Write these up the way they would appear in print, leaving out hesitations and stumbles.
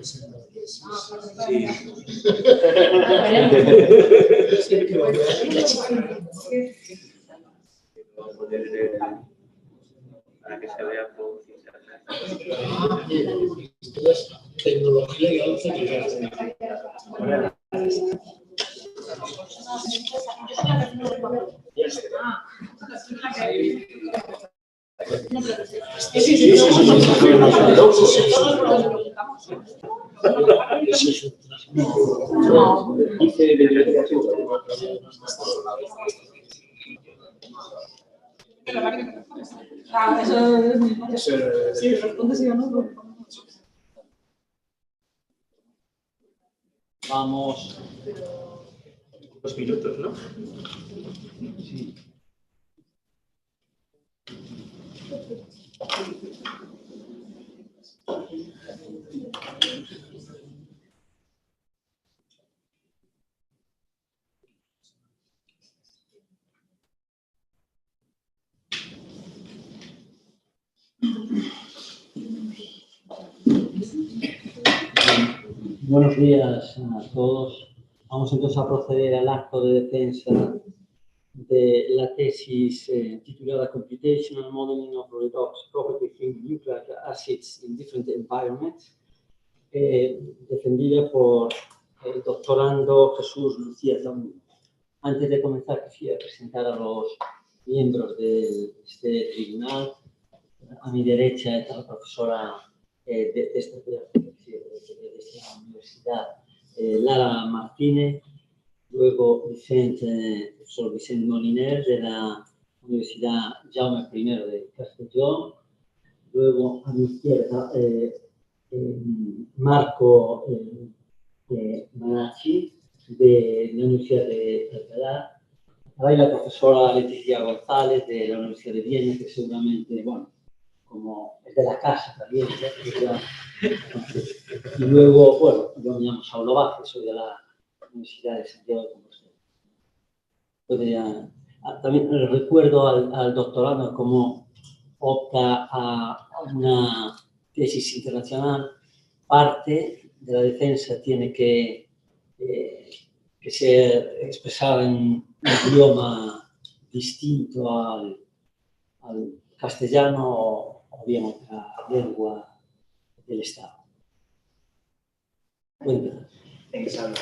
Sí. Para que se vea por internet. Tecnología y avance que Sí, responde sí o no. Vamos 2 minutos, ¿no? sí. Buenos días a todos. Vamos entonces a proceder al acto de defensa de la tesis titulada Computational Modeling of Redox Properties in Nucleic Acids in Different Environments, defendida por el doctorando Jesús Lucia-Tamudo. Antes de comenzar, quisiera presentar a los miembros de este tribunal. A mi derecha está la profesora de esta universidad, Lara Martínez. Luego profesor Vicente Moliner de la Universidad Jaume I de Castellón. Luego a mi izquierda Marco Manacci de la Universidad de Alcalá. Ahí la profesora Leticia González de la Universidad de Viena, que seguramente, bueno, como es de la casa también. Y luego, bueno, yo me llamo Saulo Vázquez, soy de la Universidad de Santiago de Compostela. También les recuerdo al doctorando cómo opta a una tesis internacional. Parte de la defensa tiene que ser expresada en un idioma distinto al castellano o bien otra lengua del Estado. Cuéntanos. Thanks, Alan.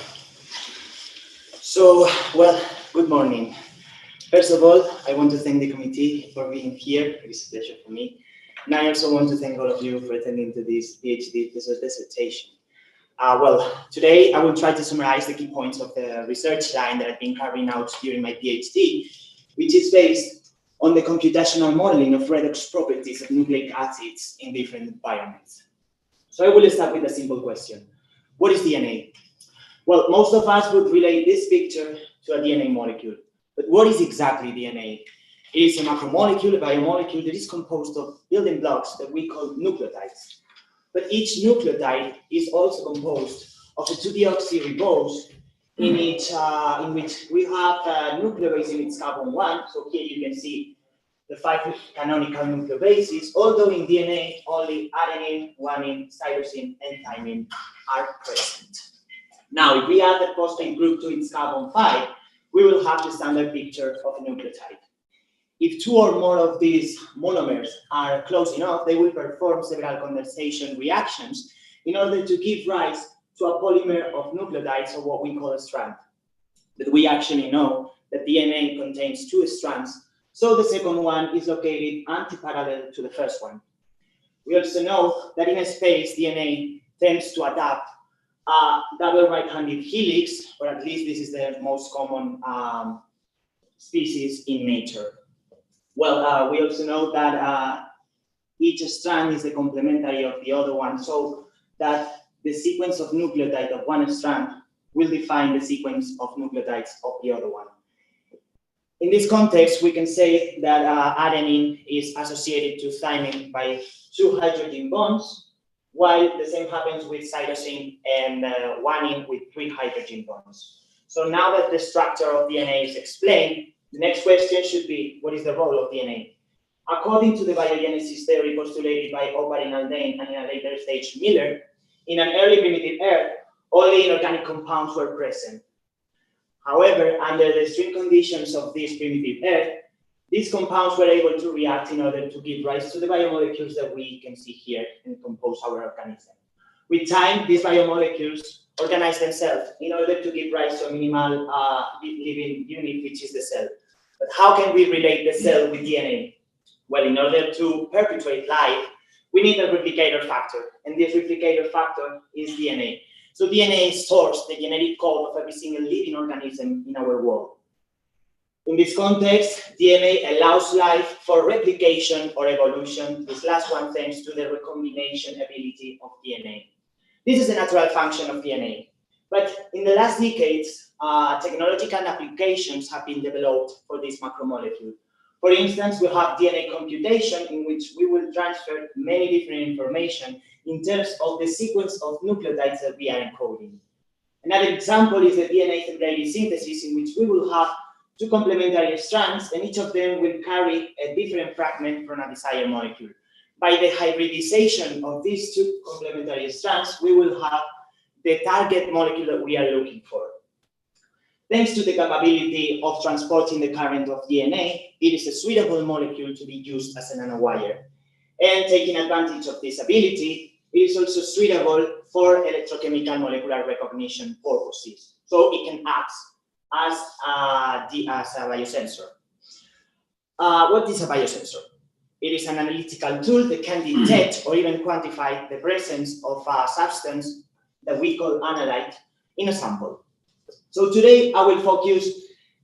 So, well, good morning. First of all, I want to thank the committee for being here. It is a pleasure for me. And I also want to thank all of you for attending to this PhD dissertation. Well, today I will try to summarize the key points of the research line that I've been carrying out during my PhD, which is based on the computational modeling of redox properties of nucleic acids in different environments. So I will start with a simple question. What is DNA? Well, most of us would relate this picture to a DNA molecule. But what is exactly DNA? It is a macromolecule, a biomolecule that is composed of building blocks that we call nucleotides. But each nucleotide is also composed of a 2-deoxyribose in which we have a nucleobase in its carbon 1. So here you can see the 5 canonical nucleobases, although in DNA only adenine, guanine, cytosine, and thymine are present. Now, if we add the phosphate group to its carbon 5, we will have the standard picture of a nucleotide. If 2 or more of these monomers are close enough, they will perform several condensation reactions in order to give rise to a polymer of nucleotides, or what we call a strand. But we actually know that DNA contains 2 strands, so the second one is located antiparallel to the first one. We also know that in a space, DNA tends to adapt a double right-handed helix, or at least this is the most common species in nature. Well, we also know that each strand is the complementary of the other one, so that the sequence of nucleotide of one strand will define the sequence of nucleotides of the other one. In this context, we can say that adenine is associated to thymine by 2 hydrogen bonds, while the same happens with cytosine and guanine with 3 hydrogen bonds. So now that the structure of DNA is explained, the next question should be, what is the role of DNA? According to the biogenesis theory postulated by Oparin Aldane and in a later stage Miller, in an early primitive Earth, only inorganic compounds were present. However, under the extreme conditions of this primitive Earth, these compounds were able to react in order to give rise to the biomolecules that we can see here and compose our organism. With time, these biomolecules organize themselves in order to give rise to a minimal living unit, which is the cell. But how can we relate the cell with DNA? Well, in order to perpetuate life, we need a replicator factor, and this replicator factor is DNA. So DNA stores the genetic code of every single living organism in our world. In this context, DNA allows life for replication or evolution, this last one thanks to the recombination ability of DNA. This is the natural function of DNA. But in the last decades, technological applications have been developed for this macromolecule. For instance, we have DNA computation, in which we will transfer many different information in terms of the sequence of nucleotides that we are encoding. Another example is the DNA template synthesis, in which we will have two complementary strands, and each of them will carry a different fragment from a desired molecule. By the hybridization of these two complementary strands, we will have the target molecule that we are looking for. Thanks to the capability of transporting the current of DNA, it is a suitable molecule to be used as a nanowire. And taking advantage of this ability, it is also suitable for electrochemical molecular recognition purposes. So it can act as a biosensor. What is a biosensor? It is an analytical tool that can detect or even quantify the presence of a substance that we call analyte in a sample. So today I will focus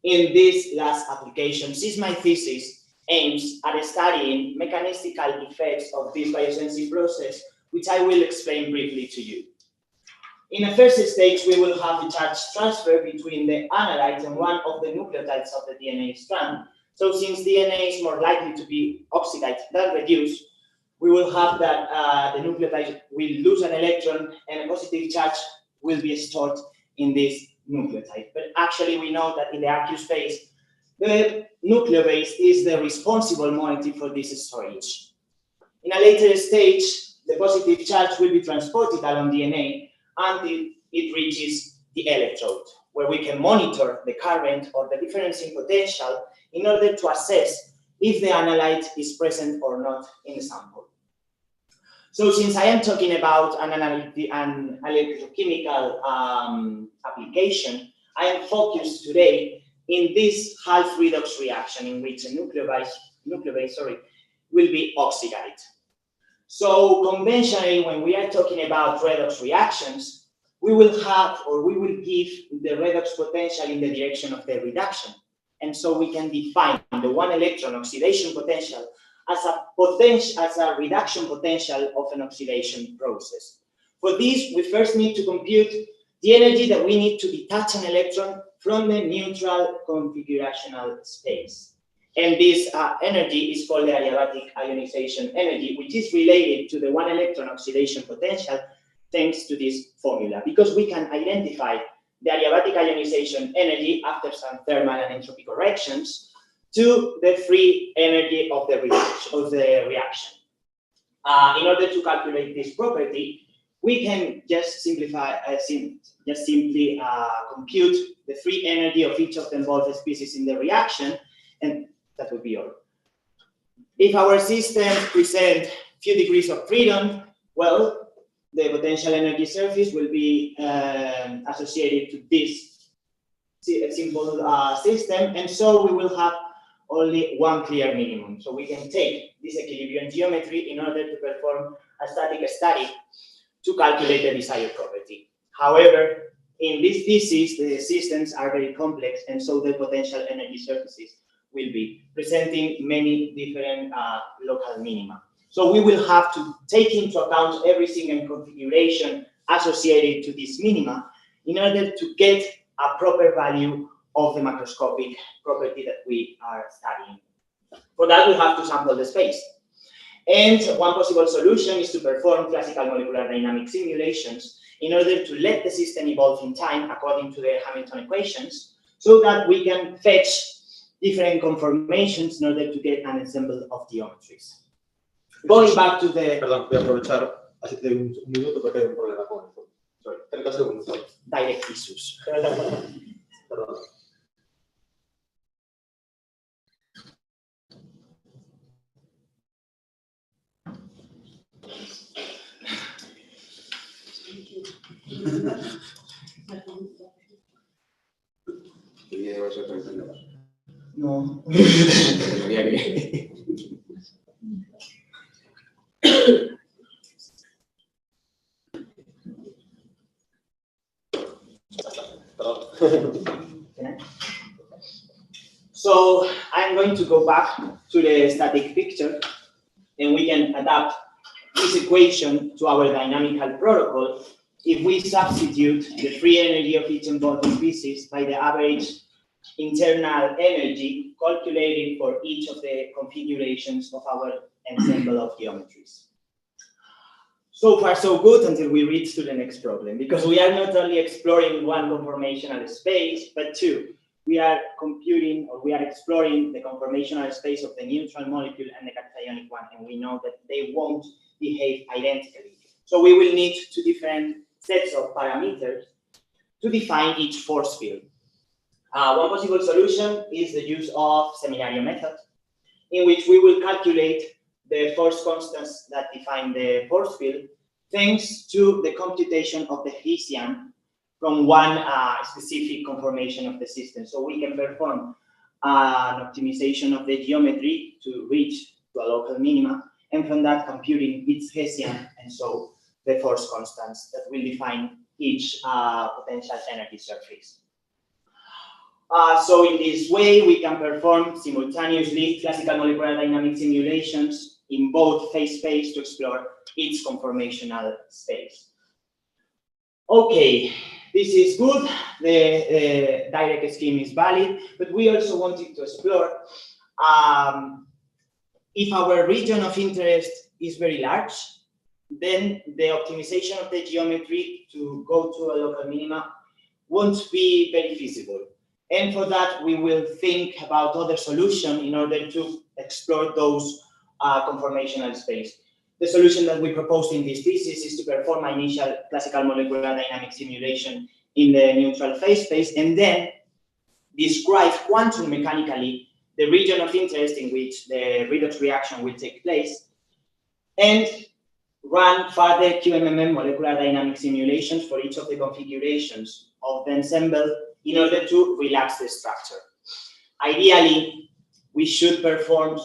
in this last application, since my thesis aims at studying mechanistical effects of this biosensing process, which I will explain briefly to you. In the first stage, we will have the charge transfer between the analyte and one of the nucleotides of the DNA strand. So since DNA is more likely to be oxidized than reduced, we will have that the nucleotide will lose an electron and a positive charge will be stored in this nucleotide. But actually we know that in the aqueous phase, the nucleobase is the responsible moiety for this storage. In a later stage, the positive charge will be transported along DNA until it reaches the electrode, where we can monitor the current or the difference in potential in order to assess if the analyte is present or not in the sample. So since I am talking about an electrochemical application, I am focused today in this half redox reaction in which a nucleobase will be oxidized. So conventionally, when we are talking about redox reactions, we will have, or we will give the redox potential in the direction of the reduction. And so we can define the one electron oxidation potential as a reduction potential of an oxidation process. For this, we first need to compute the energy that we need to detach an electron from the neutral configurational space. And this energy is called the adiabatic ionization energy, which is related to the one electron oxidation potential thanks to this formula, because we can identify the adiabatic ionization energy after some thermal and entropy corrections to the free energy of the reaction. In order to calculate this property, we can just simply compute the free energy of each of the involved species in the reaction, and that would be all. If our systems present few degrees of freedom, well, the potential energy surface will be associated to this simple system, and so we will have only one clear minimum. So we can take this equilibrium geometry in order to perform a static study to calculate the desired property. However, in this thesis, the systems are very complex, and so the potential energy surfaces will be presenting many different local minima. So we will have to take into account every single configuration associated to this minima in order to get a proper value of the macroscopic property that we are studying. For that, we have to sample the space. And one possible solution is to perform classical molecular dynamic simulations in order to let the system evolve in time according to the Hamilton equations, so that we can fetch different conformations in order to get an ensemble of geometries. Going back to the... Perdón, voy a aprovechar Así te doy un minuto porque hay un problema con esto. Sorry, 30 segundos. Direct issues. Perdón. El video va a ser 30 minutos. No. So I'm going to go back to the static picture, and we can adapt this equation to our dynamical protocol if we substitute the free energy of each embodied pieces by the average internal energy calculated for each of the configurations of our ensemble of geometries. So far, so good until we reach to the next problem, because we are not only exploring one conformational space, but two. We are computing, or we are exploring the conformational space of the neutral molecule and the cationic one, and we know that they won't behave identically. So we will need two different sets of parameters to define each force field. One possible solution is the use of seminario method, in which we will calculate the force constants that define the force field, thanks to the computation of the Hessian from one specific conformation of the system. So we can perform an optimization of the geometry to reach to a local minima, and from that computing its Hessian, and so the force constants that will define each potential energy surface. So in this way, we can perform simultaneously classical molecular dynamic simulations in both phase space to explore its conformational space. Okay, this is good. The direct scheme is valid, but we also wanted to explore if our region of interest is very large, then the optimization of the geometry to go to a local minima won't be very feasible. And for that, we will think about other solutions in order to explore those conformational space. The solution that we proposed in this thesis is to perform an initial classical molecular dynamic simulation in the neutral phase space, and then describe quantum mechanically the region of interest in which the redox reaction will take place, and run further QMMM molecular dynamic simulations for each of the configurations of the ensemble in order to relax the structure. Ideally, we should perform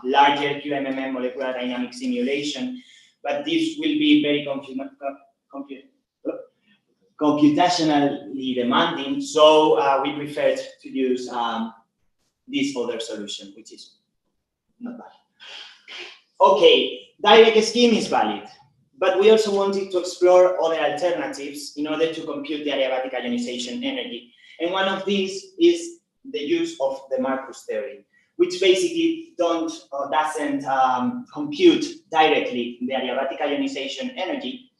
larger QMMM molecular dynamic simulation, but this will be very computationally demanding, so we preferred to use this other solution, which is not bad. Okay, direct scheme is valid, but we also wanted to explore other alternatives in order to compute the adiabatic ionization energy. And one of these is the use of the Marcus theory, which basically doesn't compute directly the adiabatic ionization energy,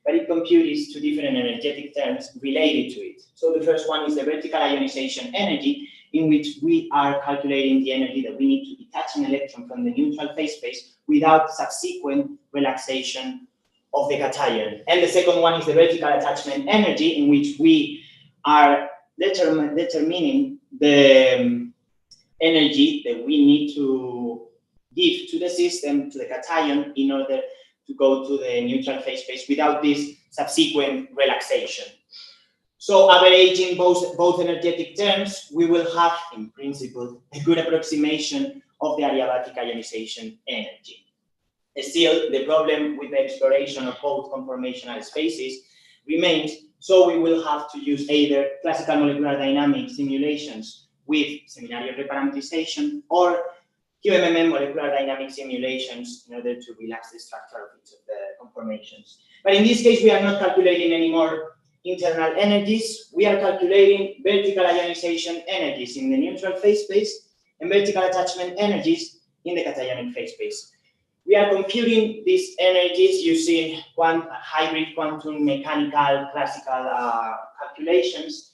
but it computes two different energetic terms related to it. So the first one is the vertical ionization energy, in which we are calculating the energy that we need to detach an electron from the neutral phase space without subsequent relaxation of the cation. And the second one is the vertical attachment energy, in which we are determining the energy that we need to give to the system, to the cation, in order to go to the neutral phase space without this subsequent relaxation. So averaging both energetic terms, we will have, in principle, a good approximation of the adiabatic ionization energy. Still, the problem with the exploration of both conformational spaces remains, so we will have to use either classical molecular dynamic simulations with seminario reparametrization or QMMM molecular dynamic simulations in order to relax the structure of each of the conformations. But in this case, we are not calculating anymore internal energies. We are calculating vertical ionization energies in the neutral phase space and vertical attachment energies in the cationic phase space. We are computing these energies using hybrid quantum mechanical classical calculations.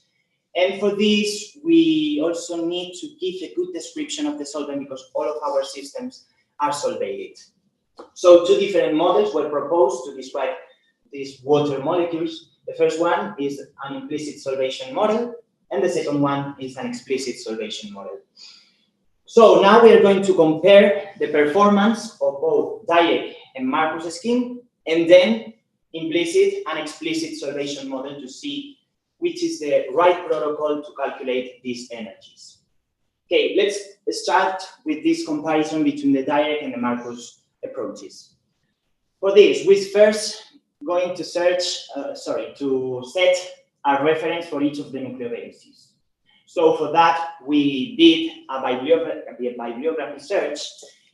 And for this, we also need to give a good description of the solvent because all of our systems are solvated. So two different models were proposed to describe these water molecules. The first one is an implicit solvation model, and the second one is an explicit solvation model. So now we are going to compare the performance of both direct and Marcus scheme, and then implicit and explicit solvation model to see which is the right protocol to calculate these energies. Okay, let's start with this comparison between the direct and the Marcus approaches. For this, we're first going to to set a reference for each of the nucleobases. So for that, we did a bibliography search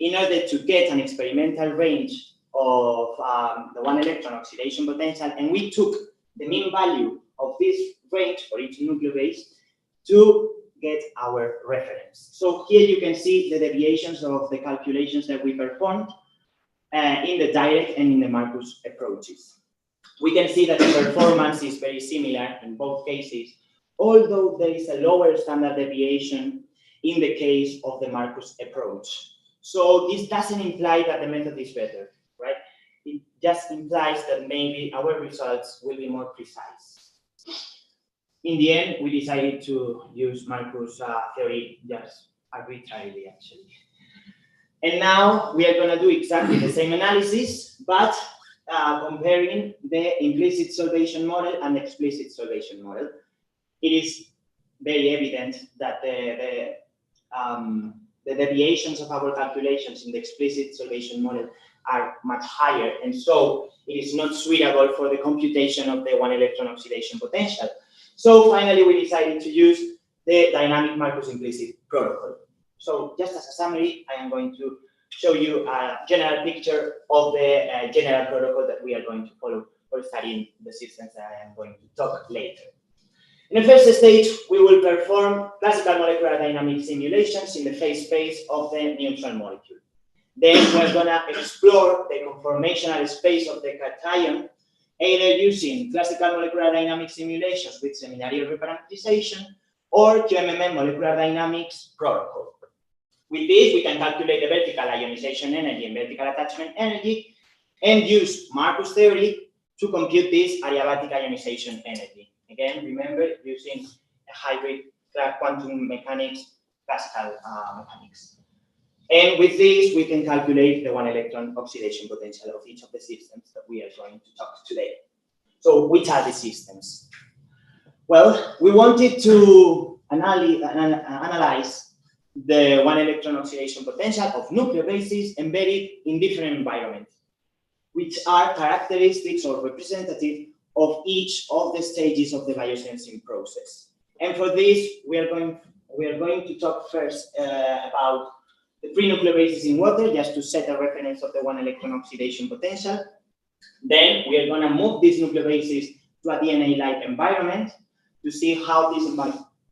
in order to get an experimental range of the one electron oxidation potential, and we took the mean value of this range for each nucleobase to get our reference. So here you can see the deviations of the calculations that we performed in the direct and in the Marcus approaches. We can see that the performance is very similar in both cases, although there is a lower standard deviation in the case of the Marcus approach. So this doesn't imply that the method is better, right? It just implies that maybe our results will be more precise. In the end, we decided to use Marcus theory just arbitrarily, actually. And now we are going to do exactly the same analysis, but comparing the implicit solvation model and the explicit solvation model. It is very evident that the deviations of our calculations in the explicit solvation model are much higher, and so it is not suitable for the computation of the one electron oxidation potential. So finally, we decided to use the dynamic Marcus implicit protocol. So just as a summary, I am going to show you a general picture of the general protocol that we are going to follow for studying the systems that I am going to talk later. In the first stage, we will perform classical molecular dynamic simulations in the phase space of the neutral molecule. Then we're going to explore the conformational space of the cation, either using classical molecular dynamic simulations with seminarial reparametrization or QMMM molecular dynamics protocol. With this, we can calculate the vertical ionization energy and vertical attachment energy and use Marcus theory to compute this adiabatic ionization energy. Again, remember, using a hybrid quantum mechanics, classical mechanics. And with this, we can calculate the one electron oxidation potential of each of the systems that we are going to talk today. So, which are the systems? Well, we wanted to analyze the one electron oxidation potential of nucleobases embedded in different environments, which are characteristics or representative of each of the stages of the biosensing process. And for this, we are going to talk first about the free nucleobases in water, just to set a reference of the one electron oxidation potential. Then we are going to move these nucleobases to a DNA-like environment to see how this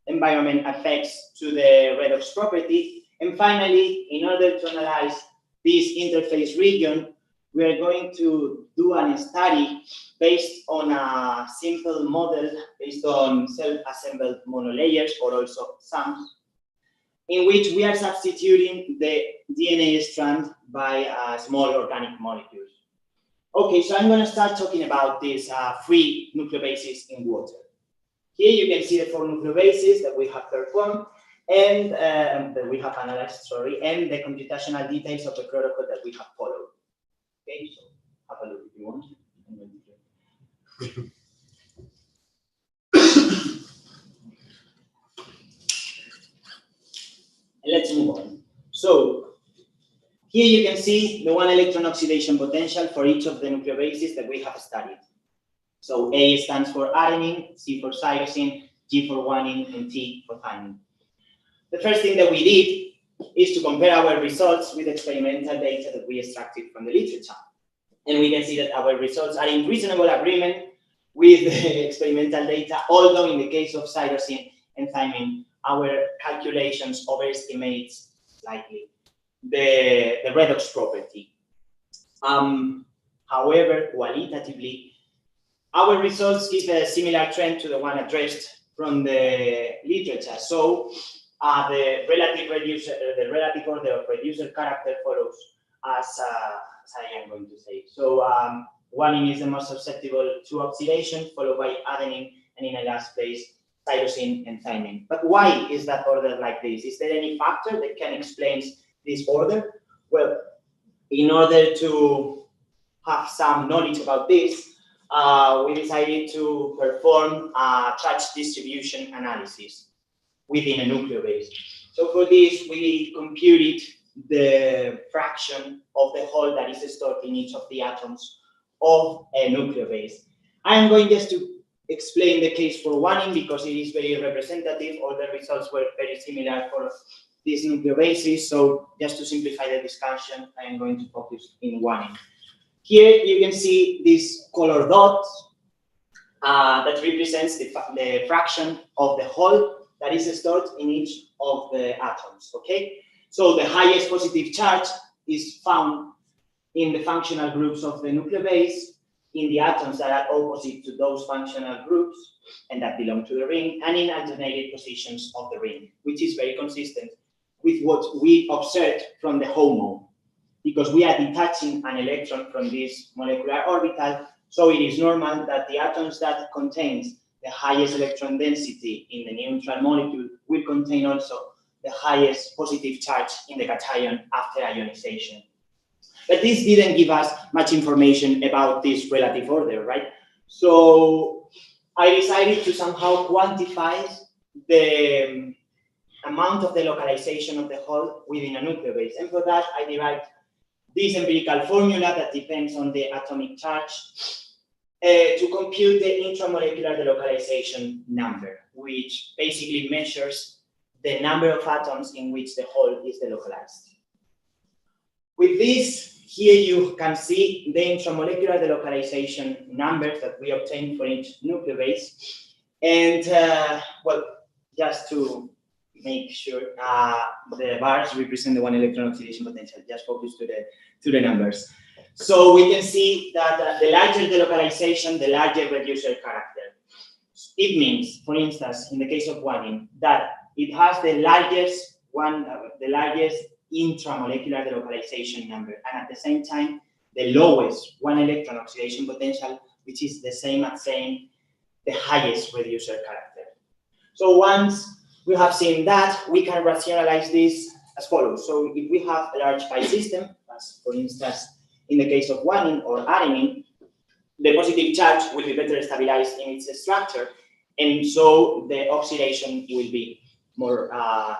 environment affects to the redox property. And finally, in order to analyze this interface region, we are going to do a study based on a simple model based on self-assembled monolayers, or also SAMs, in which we are substituting the DNA strand by small organic molecules. Okay, so I'm going to start talking about these free nucleobases in water. Here you can see the 4 nucleobases that we have performed and that we have analyzed, and the computational details of the protocol that we have followed. Okay, so have a look if you want. And let's move on. So here you can see the one electron oxidation potential for each of the nucleobases that we have studied. So A stands for adenine, C for cytosine, G for guanine, and T for thymine. The first thing that we did is to compare our results with experimental data that we extracted from the literature. And we can see that our results are in reasonable agreement with the experimental data, although in the case of cytosine and thymine, our calculations overestimate slightly the redox property. However, qualitatively, our results give a similar trend to the one addressed from the literature. So the relative order of reducer character follows as as I am going to say. So guanine is the most susceptible to oxidation, followed by adenine, and in a last place, tyrosine and thymine. But why is that order like this? Is there any factor that can explain this order? Well, in order to have some knowledge about this, we decided to perform a charge distribution analysis within a nucleobase. So for this, we computed the fraction of the hole that is stored in each of the atoms of a nucleobase. I'm going just to explain the case for guanine because it is very representative. All the results were very similar for these nucleobases. So just to simplify the discussion, I am going to focus in guanine. Here you can see this color dot that represents the fraction of the hole that is stored in each of the atoms, okay? So the highest positive charge is found in the functional groups of the nucleobase, in the atoms that are opposite to those functional groups and that belong to the ring, and in alternated positions of the ring, which is very consistent with what we observed from the HOMO, because we are detaching an electron from this molecular orbital, so it is normal that the atoms that contains the highest electron density in the neutral molecule will contain also the highest positive charge in the cation after ionization. But this didn't give us much information about this relative order, right? So I decided to somehow quantify the amount of the localization of the hole within a nucleobase. And for that, I derived this empirical formula that depends on the atomic charge to compute the intramolecular delocalization number, which basically measures the number of atoms in which the hole is delocalized. With this, here you can see the intramolecular delocalization numbers that we obtained for each nucleobase. And, well, just to make sure, the bars represent the one electron oxidation potential. Just focus to the numbers. So we can see that the larger the localization, the larger reducer character. It means, for instance, in the case of guanine, that it has the largest intramolecular delocalization number, and at the same time, the lowest one electron oxidation potential, which is the same as saying the highest reducer character. So once we have seen that, we can rationalize this as follows. So if we have a large pi system, as for instance, in the case of guanine or adenine, the positive charge will be better stabilized in its structure, and so the oxidation will be more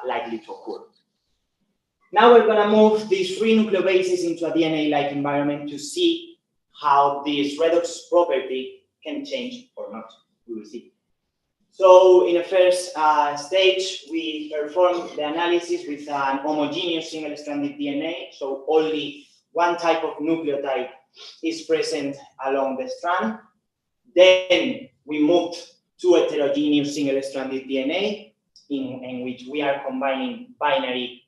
likely to occur. Now we're going to move these three nucleobases into a DNA-like environment to see how this redox property can change or not. We will see. So in the first stage, we perform the analysis with an homogeneous single-stranded DNA. So only one type of nucleotide is present along the strand. Then we moved to a heterogeneous single-stranded DNA in which we are combining binary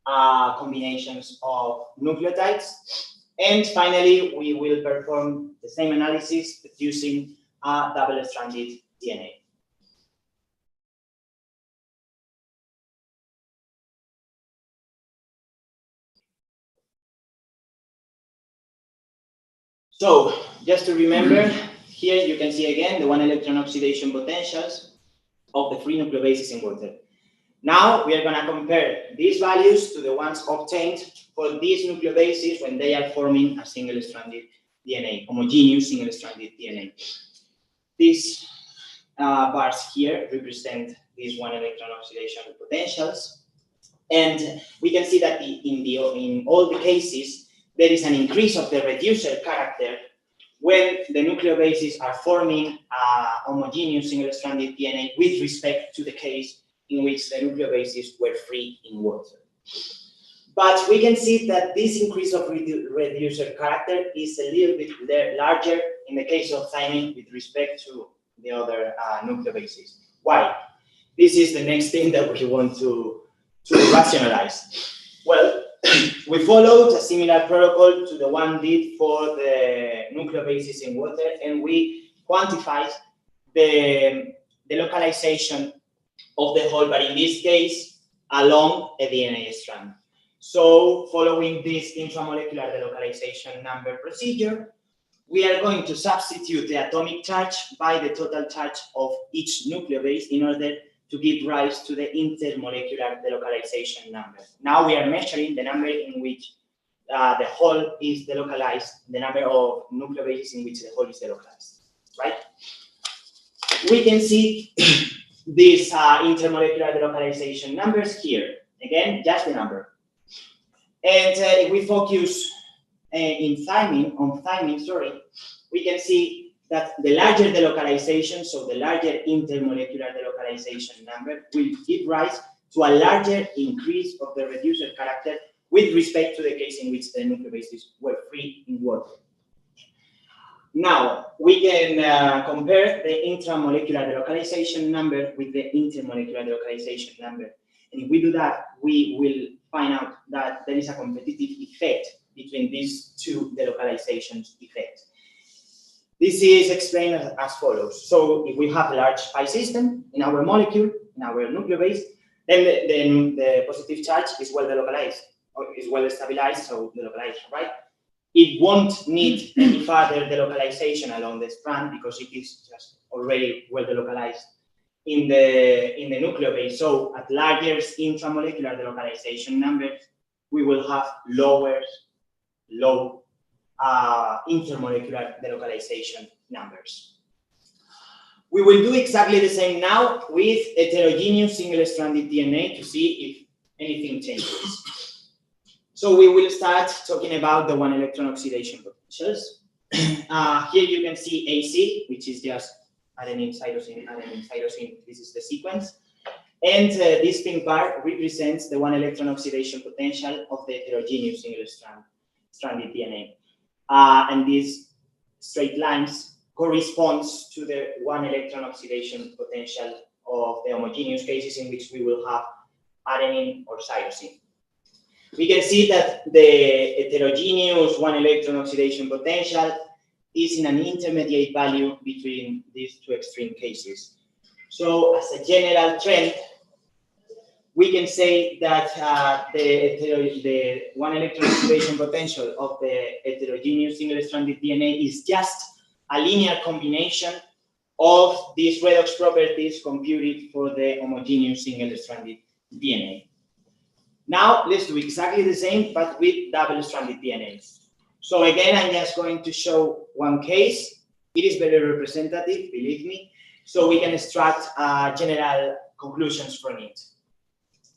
combinations of nucleotides. And finally, we will perform the same analysis using a double-stranded DNA. So, just to remember, here you can see again the one electron oxidation potentials of the three nucleobases in water. Now, we are going to compare these values to the ones obtained for these nucleobases when they are forming a single-stranded DNA, homogeneous single-stranded DNA. These bars here represent these one electron oxidation potentials. And we can see that in all the cases, there is an increase of the reducer character when the nucleobases are forming a homogeneous single-stranded DNA with respect to the case in which the nucleobases were free in water. But we can see that this increase of reducer character is a little bit larger in the case of thymine with respect to the other nucleobases. Why? This is the next thing that we want to rationalize. Well, we followed a similar protocol to the one did for the nucleobases in water, and we quantified the localization of the hole, but in this case, along a DNA strand. So following this intramolecular delocalization number procedure, we are going to substitute the atomic charge by the total charge of each nucleobase in order to give rise to the intermolecular delocalization number. Now we are measuring the number in which the whole is delocalized, the number of nucleobases in which the whole is delocalized, right? We can see these intermolecular delocalization numbers here. Again, just the number. And if we focus on thymine, we can see that the larger delocalization, so the larger intermolecular delocalization number, will give rise to a larger increase of the reducer character with respect to the case in which the nucleobases were free in water. Now, we can compare the intramolecular delocalization number with the intermolecular delocalization number. And if we do that, we will find out that there is a competitive effect between these two delocalizations effects. This is explained as follows. So if we have a large pi system in our molecule, in our nucleobase, then the positive charge is well delocalized, or is well stabilized, so delocalized, right? It won't need any further delocalization along the strand because it is just already well delocalized in the nucleobase. So at larger intramolecular delocalization numbers, we will have low intermolecular delocalization numbers. We will do exactly the same now with heterogeneous single-stranded DNA to see if anything changes. So we will start talking about the one-electron oxidation potentials. Here you can see AC, which is just adenine, cytosine, adenine, cytosine. This is the sequence. And this pink bar represents the one-electron oxidation potential of the heterogeneous single-stranded DNA. And these straight lines corresponds to the one-electron oxidation potential of the homogeneous cases in which we will have adenine or cytosine. We can see that the heterogeneous one-electron oxidation potential is in an intermediate value between these two extreme cases. So as a general trend, we can say that the one-electron oxidation potential of the heterogeneous single-stranded DNA is just a linear combination of these redox properties computed for the homogeneous single-stranded DNA. Now, let's do exactly the same, but with double-stranded DNAs. So again, I'm just going to show one case. It is very representative, believe me, so we can extract general conclusions from it.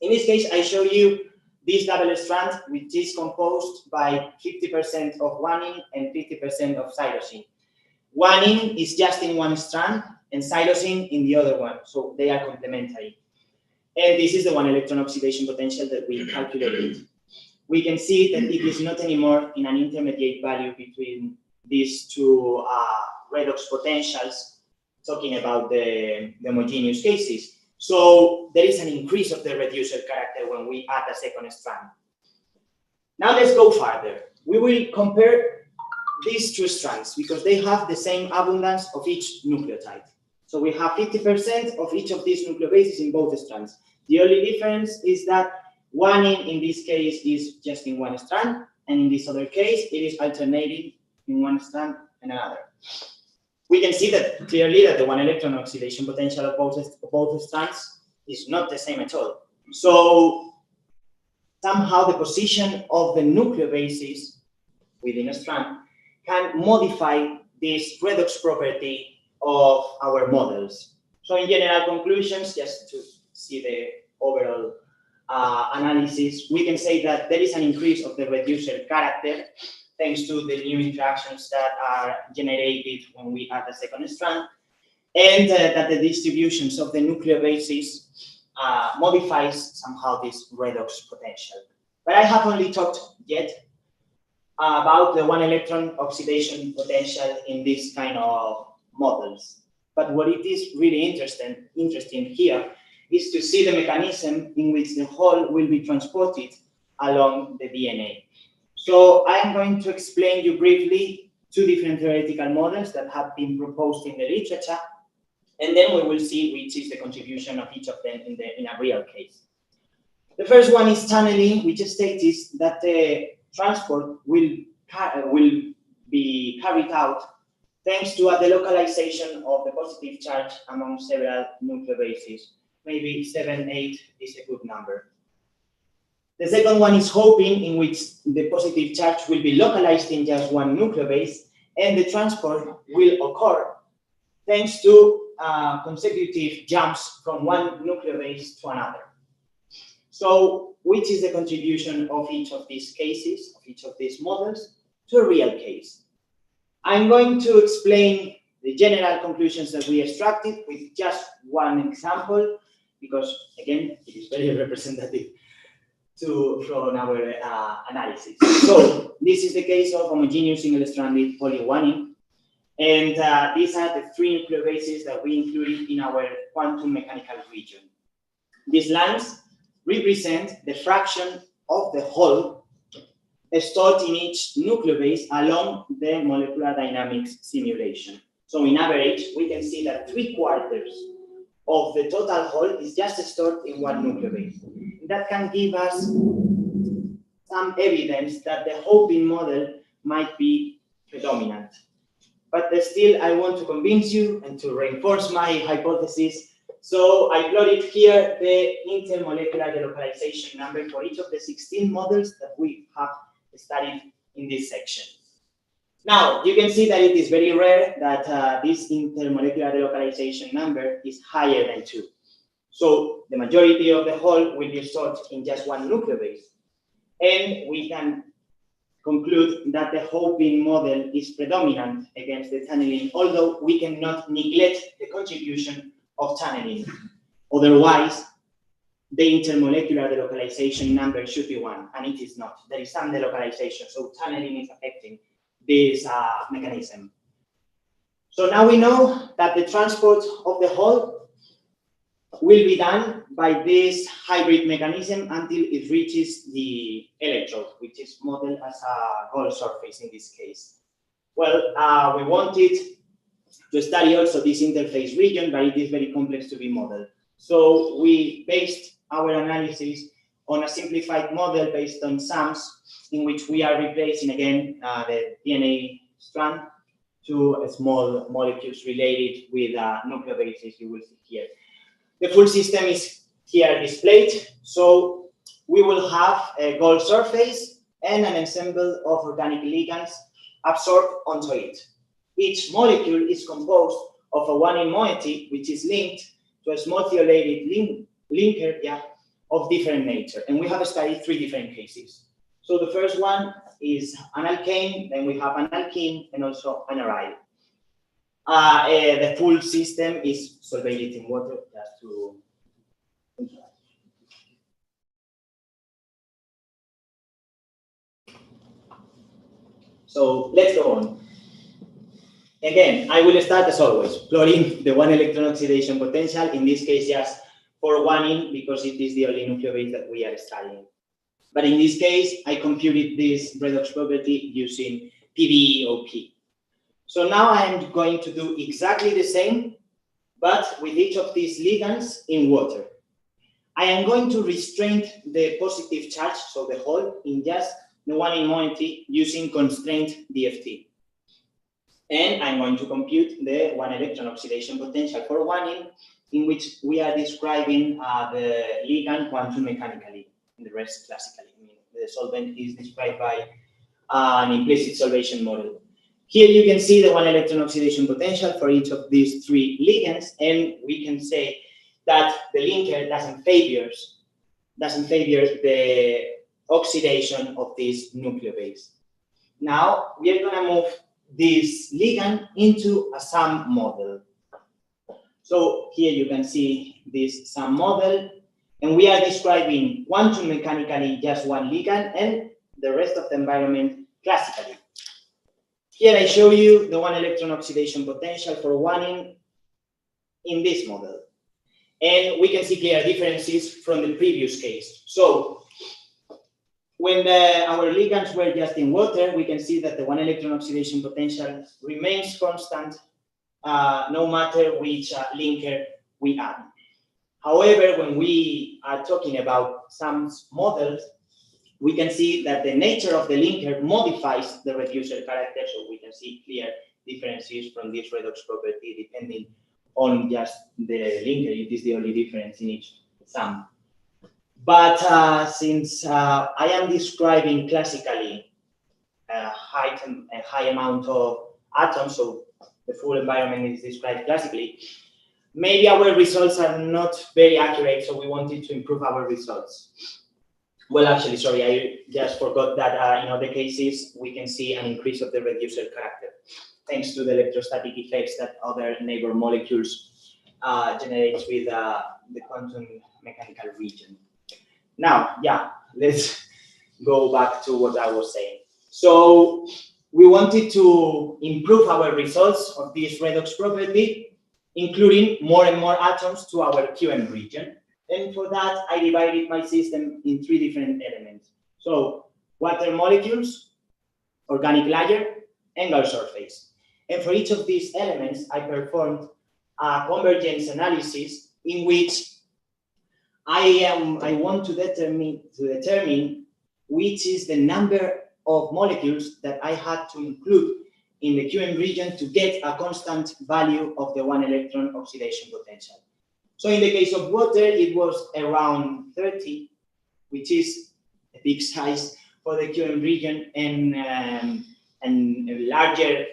In this case, I show you this double strand, which is composed by 50% of guanine and 50% of cytosine. Guanine is just in one strand, and cytosine in the other one, so they are complementary. And this is the one-electron oxidation potential that we calculated. We can see that it is not anymore in an intermediate value between these two redox potentials, talking about the homogeneous cases. So there is an increase of the reducer character when we add a second strand. Now let's go further. We will compare these two strands because they have the same abundance of each nucleotide. So we have 50% of each of these nucleobases in both strands. The only difference is that guanine in this case is just in one strand, and in this other case, it is alternating in one strand and another. We can see that clearly that the one-electron oxidation potential of both strands is not the same at all. So somehow the position of the nucleobases within a strand can modify this redox property of our models. So in general conclusions, just to see the overall analysis, we can say that there is an increase of the reducer character thanks to the new interactions that are generated when we add a second strand, and that the distributions of the nucleobases modifies somehow this redox potential. But I have only talked yet about the one-electron oxidation potential in this kind of models. But what it is really interesting here is to see the mechanism in which the whole will be transported along the DNA. So I am going to explain you briefly two different theoretical models that have been proposed in the literature, and then we will see which is the contribution of each of them in a real case. The first one is tunneling, which states that the transport will be carried out thanks to a delocalization of the positive charge among several nucleobases. Maybe 7, 8 is a good number. The second one is hopping, in which the positive charge will be localized in just one nucleobase, and the transport will occur thanks to consecutive jumps from one nucleobase to another. So, which is the contribution of each of these cases, of each of these models, to a real case? I'm going to explain the general conclusions that we extracted with just one example, because again, it is very representative from our analysis. So, this is the case of homogeneous single-stranded poly-1-ing, and these are the 3 nucleobases that we included in our quantum mechanical region. These lines represent the fraction of the whole stored in each nucleobase along the molecular dynamics simulation. So in average, we can see that 3/4 of the total whole is just stored in one nucleobase. That can give us some evidence that the hopping model might be predominant. But still, I want to convince you and to reinforce my hypothesis. So I plotted here the intermolecular delocalization number for each of the 16 models that we have studied in this section. Now, you can see that it is very rare that this intermolecular delocalization number is higher than 2. So the majority of the whole will be stored in just one nucleobase. And we can conclude that the hopping model is predominant against the tunneling, although we cannot neglect the contribution of tunneling. Otherwise, the intermolecular delocalization number should be 1, and it is not. There is some delocalization, so tunneling is affecting this mechanism. So now we know that the transport of the whole will be done by this hybrid mechanism until it reaches the electrode, which is modeled as a gold surface in this case. Well, we wanted to study also this interface region, but it is very complex to be modeled. So we based our analysis on a simplified model based on sums, in which we are replacing again the DNA strand to small molecules related with nucleobases you will see here. The full system is here displayed, so we will have a gold surface and an ensemble of organic ligands absorbed onto it. Each molecule is composed of a 1-in moiety, which is linked to a small thiolated linker of different nature. And we have studied 3 different cases. So the first one is an alkane, then we have an alkene, and also an aryl. The full system is solvated in water, just to so let's go on. Again, I will start as always, plotting the 1-electron oxidation potential, in this case just for 1-in, because it is the only nucleobase that we are studying. But in this case, I computed this redox property using PBEOP. So now I am going to do exactly the same, but with each of these ligands in water. I am going to restrain the positive charge, so the whole, in just the 1-in moiety using constraint DFT. And I'm going to compute the 1-electron oxidation potential for 1-in, in which we are describing the ligand quantum mechanically, and the rest classically. I mean, the solvent is described by an implicit solvation model. Here you can see the 1-electron oxidation potential for each of these 3 ligands, and we can say that the linker doesn't favor the oxidation of this nucleobase. Now we are going to move this ligand into a sum model. So here you can see this sum model, and we are describing quantum mechanically just one ligand and the rest of the environment classically. Here I show you the 1-electron oxidation potential for 1-in in this model. And we can see clear differences from the previous case. So when our ligands were just in water, we can see that the 1-electron oxidation potential remains constant no matter which linker we add. However, when we are talking about some models, we can see that the nature of the linker modifies the reducer character, so we can see clear differences from this redox property depending on just the linker. It is the only difference in each sum. But since I am describing classically a high amount of atoms, so the full environment is described classically, maybe our results are not very accurate, so we wanted to improve our results. Well, actually, sorry, I just forgot that in other cases, we can see an increase of the reducer character, thanks to the electrostatic effects that other neighbor molecules generate with the quantum mechanical region. Now, yeah, let's go back to what I was saying. So we wanted to improve our results of this redox property, including more and more atoms to our QM region. And for that, I divided my system in 3 different elements. So water molecules, organic layer, and Gauss surface. And for each of these elements, I performed a convergence analysis in which I want to determine which is the number of molecules that I had to include in the QM region to get a constant value of the 1 electron oxidation potential. So in the case of water, it was around 30, which is a big size for the QM region, and a larger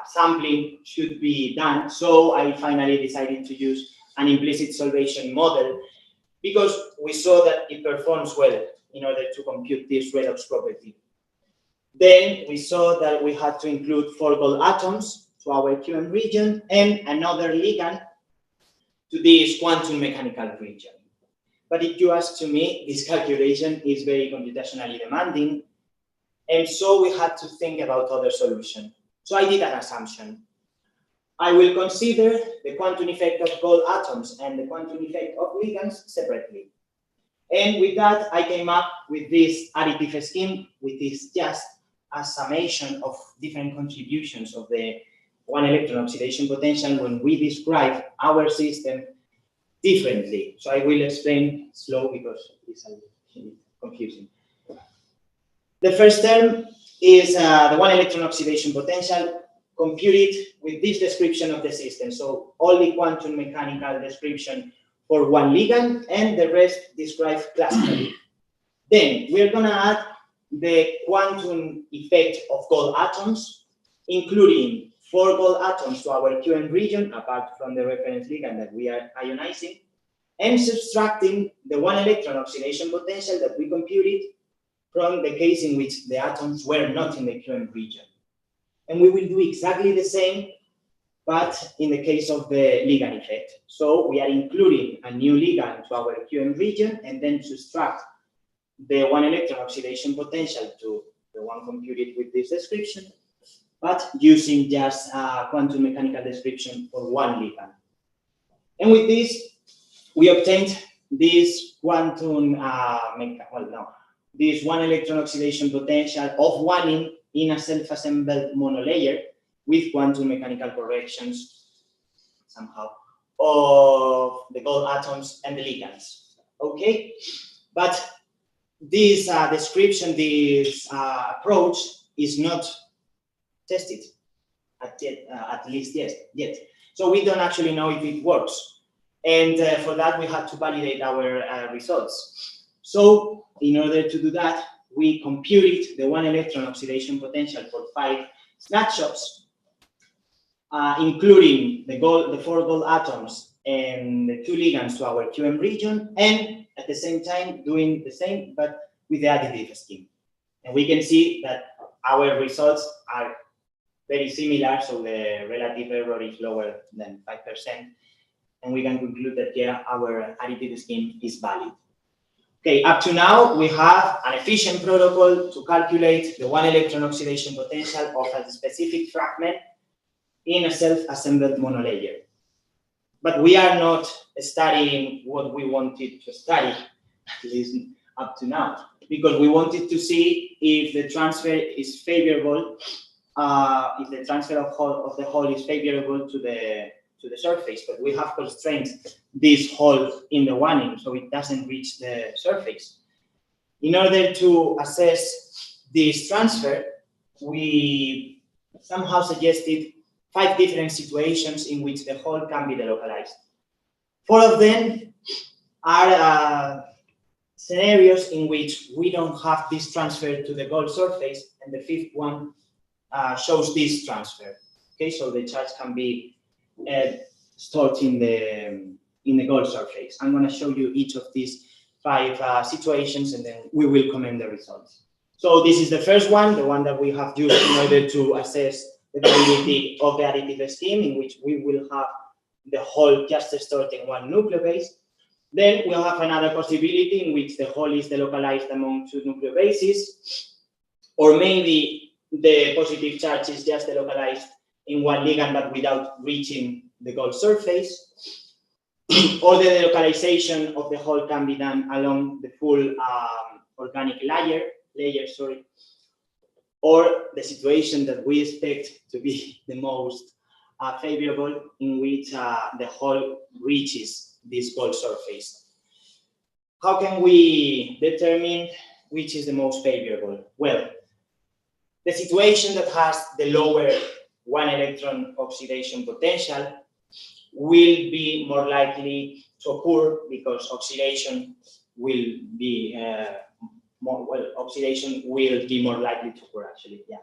sampling should be done. So I finally decided to use an implicit solvation model because we saw that it performs well in order to compute this redox property. Then we saw that we had to include 4 gold atoms to our QM region and another ligand to this quantum mechanical region. But if you ask to me, this calculation is very computationally demanding, and so we had to think about other solutions. So I did an assumption. I will consider the quantum effect of gold atoms and the quantum effect of ligands separately. And with that, I came up with this additive scheme, which is just a summation of different contributions of the 1 electron oxidation potential when we describe our system differently. So I will explain slow because it's a little confusing. The first term is the 1 electron oxidation potential computed with this description of the system. So only quantum mechanical description for 1 ligand and the rest described classically. Then we're going to add the quantum effect of gold atoms, including 4 gold atoms to our QM region, apart from the reference ligand that we are ionizing, and subtracting the 1 electron oxidation potential that we computed from the case in which the atoms were not in the QM region. And we will do exactly the same, but in the case of the ligand effect. So we are including a new ligand to our QM region and then subtract the 1 electron oxidation potential to the one computed with this description, but using just a quantum mechanical description for 1 ligand. And with this, we obtained this quantum, this 1 electron oxidation potential of 1 in a self-assembled monolayer with quantum mechanical corrections somehow of the gold atoms and the ligands. Okay, but this description, this approach is not tested at least yet. So we don't actually know if it works, and for that we had to validate our results. So in order to do that, we computed the 1 electron oxidation potential for 5 snapshots, including the 4 gold atoms and the 2 ligands to our QM region, and at the same time doing the same but with the additive scheme. And we can see that our results are very similar, so the relative error is lower than 5%, and we can conclude that yeah, our additive scheme is valid. Okay, up to now, we have an efficient protocol to calculate the 1 electron oxidation potential of a specific fragment in a self-assembled monolayer. But we are not studying what we wanted to study, at least up to now, because we wanted to see if the transfer is favorable, if the transfer of the whole is favorable to the to the surface, but we have constrained this hole in the guanine, so it doesn't reach the surface. In order to assess this transfer, we somehow suggested 5 different situations in which the hole can be delocalized. 4 of them are scenarios in which we don't have this transfer to the gold surface, and the 5th one shows this transfer. Okay, so the charge can be stored in the gold surface. I'm going to show you each of these 5 situations, and then we will comment the results. So this is the first one, the one that we have used in order to assess the validity of the additive scheme, in which we will have the hole just stored in one nucleobase. Then we'll have another possibility in which the hole is delocalized among 2 nucleobases, or maybe the positive charge is just delocalized in one ligand but without reaching the gold surface, or the delocalization of the hole can be done along the full organic layer, or the situation that we expect to be the most favorable, in which the hole reaches this gold surface. How can we determine which is the most favorable? Well, the situation that has the lower 1 electron oxidation potential will be more likely to occur, because oxidation will be more likely to occur, actually. Yeah.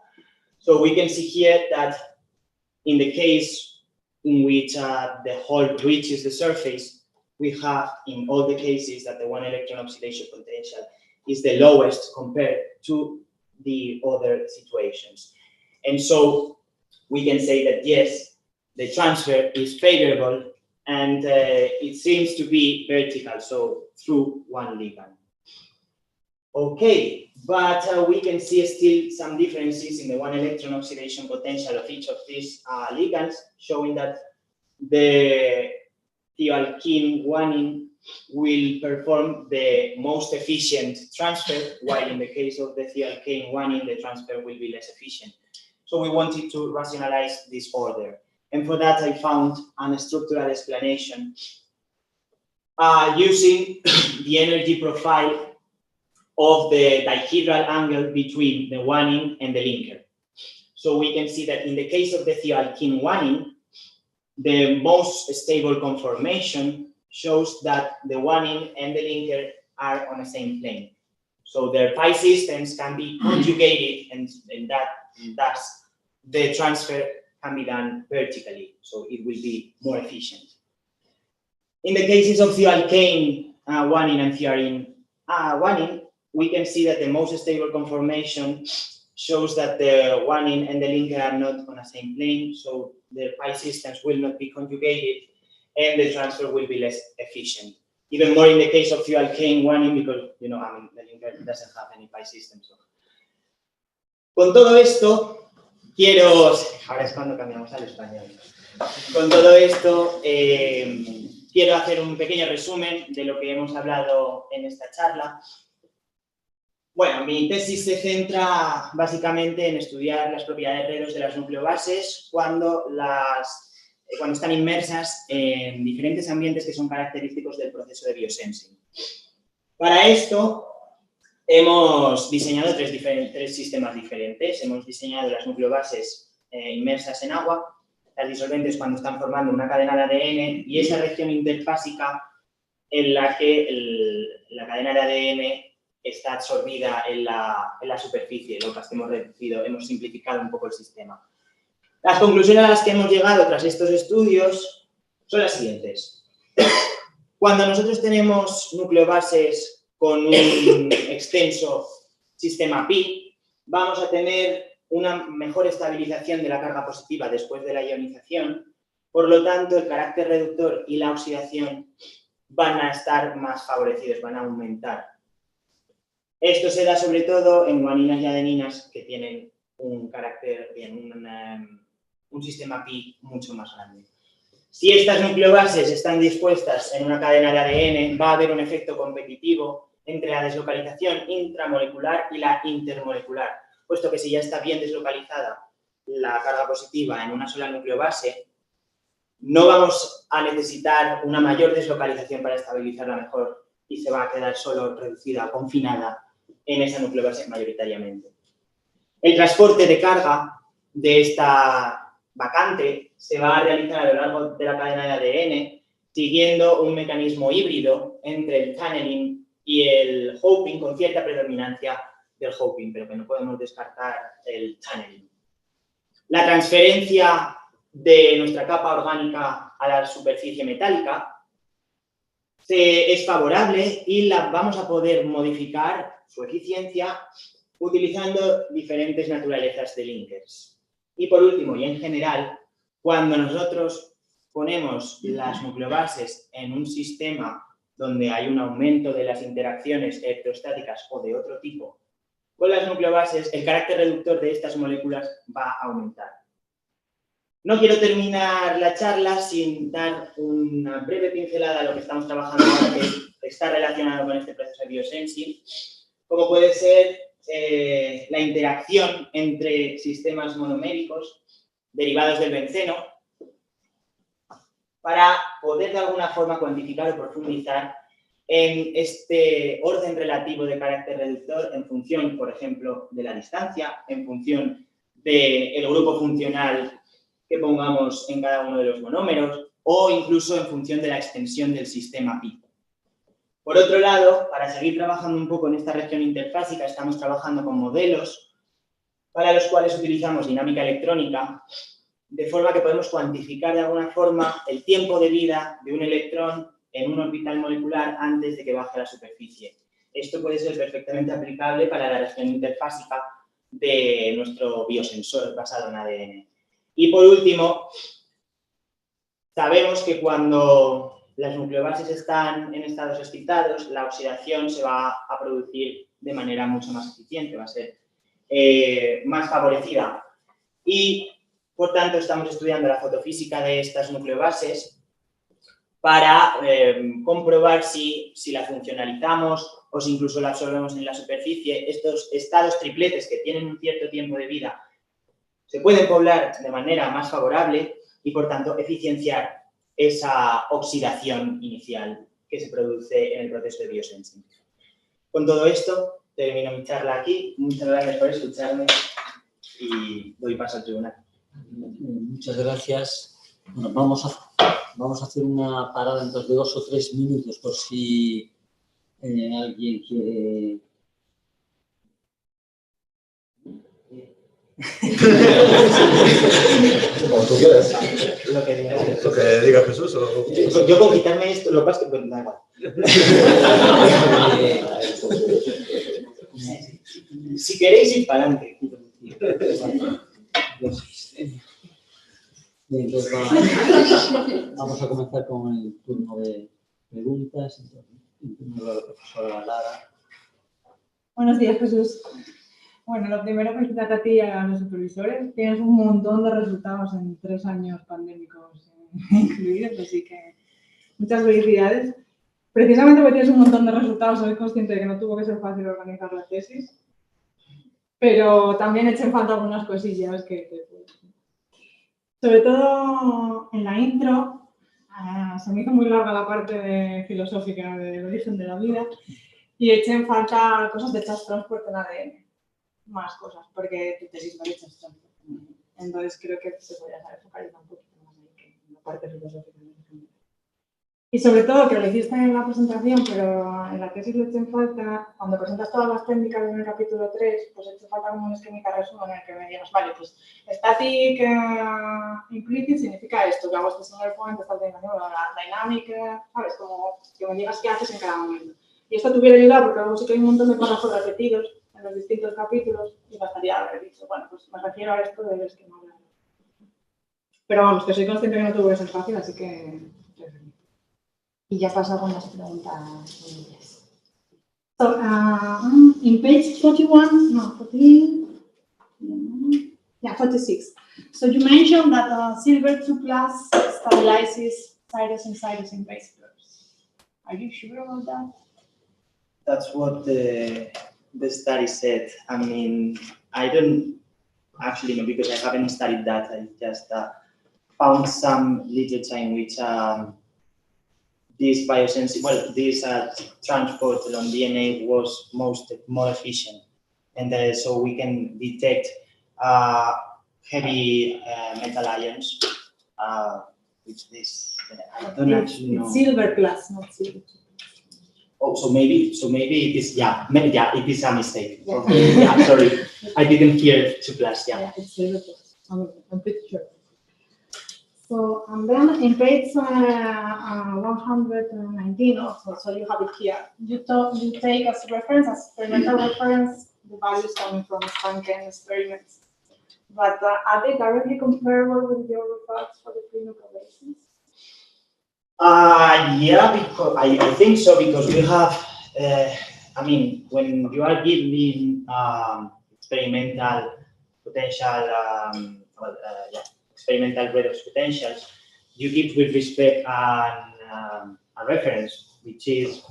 So we can see here that in the case in which the hole reaches the surface, we have in all the cases that the 1 electron oxidation potential is the lowest compared to the other situations. And so we can say that yes, the transfer is favorable, and it seems to be vertical, so through one ligand. Okay, but we can see still some differences in the 1 electron oxidation potential of each of these ligands, showing that the thioalkene guanine will perform the most efficient transfer, while in the case of the thioalkane guanine, the transfer will be less efficient. So we wanted to rationalize this order. And for that, I found a structural explanation using the energy profile of the dihedral angle between the guanine and the linker. So we can see that in the case of the thioalkene guanine, the most stable conformation shows that the guanine and the linker are on the same plane. So their pi systems can be conjugated, and thus the transfer can be done vertically, so it will be more efficient. In the cases of thioalkane guanine and thioarine guanine, we can see that the most stable conformation shows that the guanine and the linker are not on the same plane, so the pi systems will not be conjugated, and the transfer will be less efficient. Even more in the case of thioalkane guanine, because the linker doesn't have any pi system. So. Con todo esto, ahora es cuando cambiamos al español. Con todo esto, quiero hacer un pequeño resumen de lo que hemos hablado en esta charla. Bueno, mi tesis se centra básicamente en estudiar las propiedades redox de las nucleobases cuando están inmersas en diferentes ambientes que son característicos del proceso de biosensing. Para esto hemos diseñado tres sistemas diferentes. Hemos diseñado las nucleobases inmersas en agua, las disolventes cuando están formando una cadena de ADN y esa región interfásica en la que la cadena de ADN está absorbida en la superficie, lo que hemos simplificado un poco el sistema. Las conclusiones a las que hemos llegado tras estos estudios son las siguientes. Cuando nosotros tenemos nucleobases con un extenso sistema pi, vamos a tener una mejor estabilización de la carga positiva después de la ionización. Por lo tanto, el carácter reductor y la oxidación van a estar más favorecidos, van a aumentar. Esto se da sobre todo en guaninas y adeninas que tienen un carácter, un sistema pi mucho más grande. Si estas nucleobases están dispuestas en una cadena de ADN, va a haber un efecto competitivo entre la deslocalización intramolecular y la intermolecular, puesto que si ya está bien deslocalizada la carga positiva en una sola nucleobase, no vamos a necesitar una mayor deslocalización para estabilizarla mejor y se va a quedar solo reducida o confinada en esa nucleobase mayoritariamente. El transporte de carga de esta vacante se va a realizar a lo largo de la cadena de ADN siguiendo un mecanismo híbrido entre el tunneling y el hopping, con cierta predominancia del hopping, pero que no podemos descartar el tunneling. La transferencia de nuestra capa orgánica a la superficie metálica es favorable y la vamos a poder modificar su eficiencia utilizando diferentes naturalezas de linkers. Y por último, y en general, cuando nosotros ponemos las nucleobases en un sistema donde hay un aumento de las interacciones electrostáticas o de otro tipo, con las nucleobases el carácter reductor de estas moléculas va a aumentar. No quiero terminar la charla sin dar una breve pincelada a lo que estamos trabajando ahora, que está relacionado con este proceso de biosensing, como puede ser la interacción entre sistemas monoméricos derivados del benceno, para poder de alguna forma cuantificar o profundizar en este orden relativo de carácter reductor en función, por ejemplo, de la distancia, en función del grupo funcional que pongamos en cada uno de los monómeros o incluso en función de la extensión del sistema pi. Por otro lado, para seguir trabajando un poco en esta región interfásica, estamos trabajando con modelos para los cuales utilizamos dinámica electrónica, de forma que podemos cuantificar de alguna forma el tiempo de vida de un electrón en un orbital molecular antes de que baje a la superficie. Esto puede ser perfectamente aplicable para la región interfásica de nuestro biosensor basado en ADN. Y por último, sabemos que cuando las nucleobases están en estados excitados, la oxidación se va a producir de manera mucho más eficiente, va a ser más favorecida. Y por tanto, estamos estudiando la fotofísica de estas nucleobases para comprobar si la funcionalizamos o si incluso la absorbemos en la superficie. Estos estados tripletes que tienen un cierto tiempo de vida se pueden poblar de manera más favorable y, por tanto, eficienciar esa oxidación inicial que se produce en el proceso de biosensing. Con todo esto, termino mi charla aquí. Muchas gracias por escucharme y doy paso al tribunal. Muchas gracias. Bueno, vamos a hacer una parada entre 2 o 3 minutos por si alguien quiere. Como tú quieras. Lo que digas. Lo que diga Jesús. O... Yo con quitarme esto, lo que pasa es que da igual. Si queréis ir para adelante. Bien, entonces vamos a comenzar con el turno de preguntas. En primer lugar, la profesora Lara. Buenos días, Jesús. Bueno, lo primero, felicitarte a ti y a los supervisores. Tienes un montón de resultados en 3 años pandémicos incluidos, así que muchas felicidades. Precisamente porque tienes un montón de resultados, soy consciente de que no tuvo que ser fácil organizar la tesis, pero también eché en falta algunas cosillas que sobre todo en la intro, se me hizo muy larga la parte filosófica del origen de la vida y eché en falta cosas de charge transport en ADN, más cosas, porque tu tesis va de charge transport. Entonces creo que se podría saber focalizar un poquito más ahí que en la parte filosófica. Y sobre todo, que lo hiciste en la presentación, pero en la tesis le eché en falta, cuando presentas todas las técnicas en el capítulo 3, pues eché falta como un esquema resumen en el que me digas, vale, pues static implicit significa esto, que hago este single point, esta organización, la dinámica, ¿sabes? Como que me digas qué haces en cada momento. Y esto te hubiera ayudado porque luego sí que hay un montón de párrafos repetidos en los distintos capítulos y bastaría haber dicho, bueno, pues me refiero a esto del esquema. Pero vamos, que soy consciente que no tuvo que ser fácil, así que... Y ya paso con las preguntas en inglés. So, in page 41, no, 40, yeah, 46. So you mentioned that silver 2+ stabilizes tyrosine base pairs. Are you sure about that? That's what the study said. I mean, I don't actually know because I haven't studied that. I just found some literature in which this transport along DNA was more efficient, and so we can detect heavy metal ions, which this I don't actually know. It's silver plus, not silver. Oh, so maybe it is, it is a mistake. Yeah. Okay, yeah, sorry, I didn't hear 2+, yeah. Yeah, it's silver plus. I'm pretty sure. So, and then in page 119 also, so you have it here. You take as reference, as experimental reference, the values coming from Stanken experiments. But are they directly comparable with your results for the pre-nucleases? Yeah, because I think so, because we have, I mean, when you are giving experimental potential, experimental redox potentials, you give with respect a reference, which is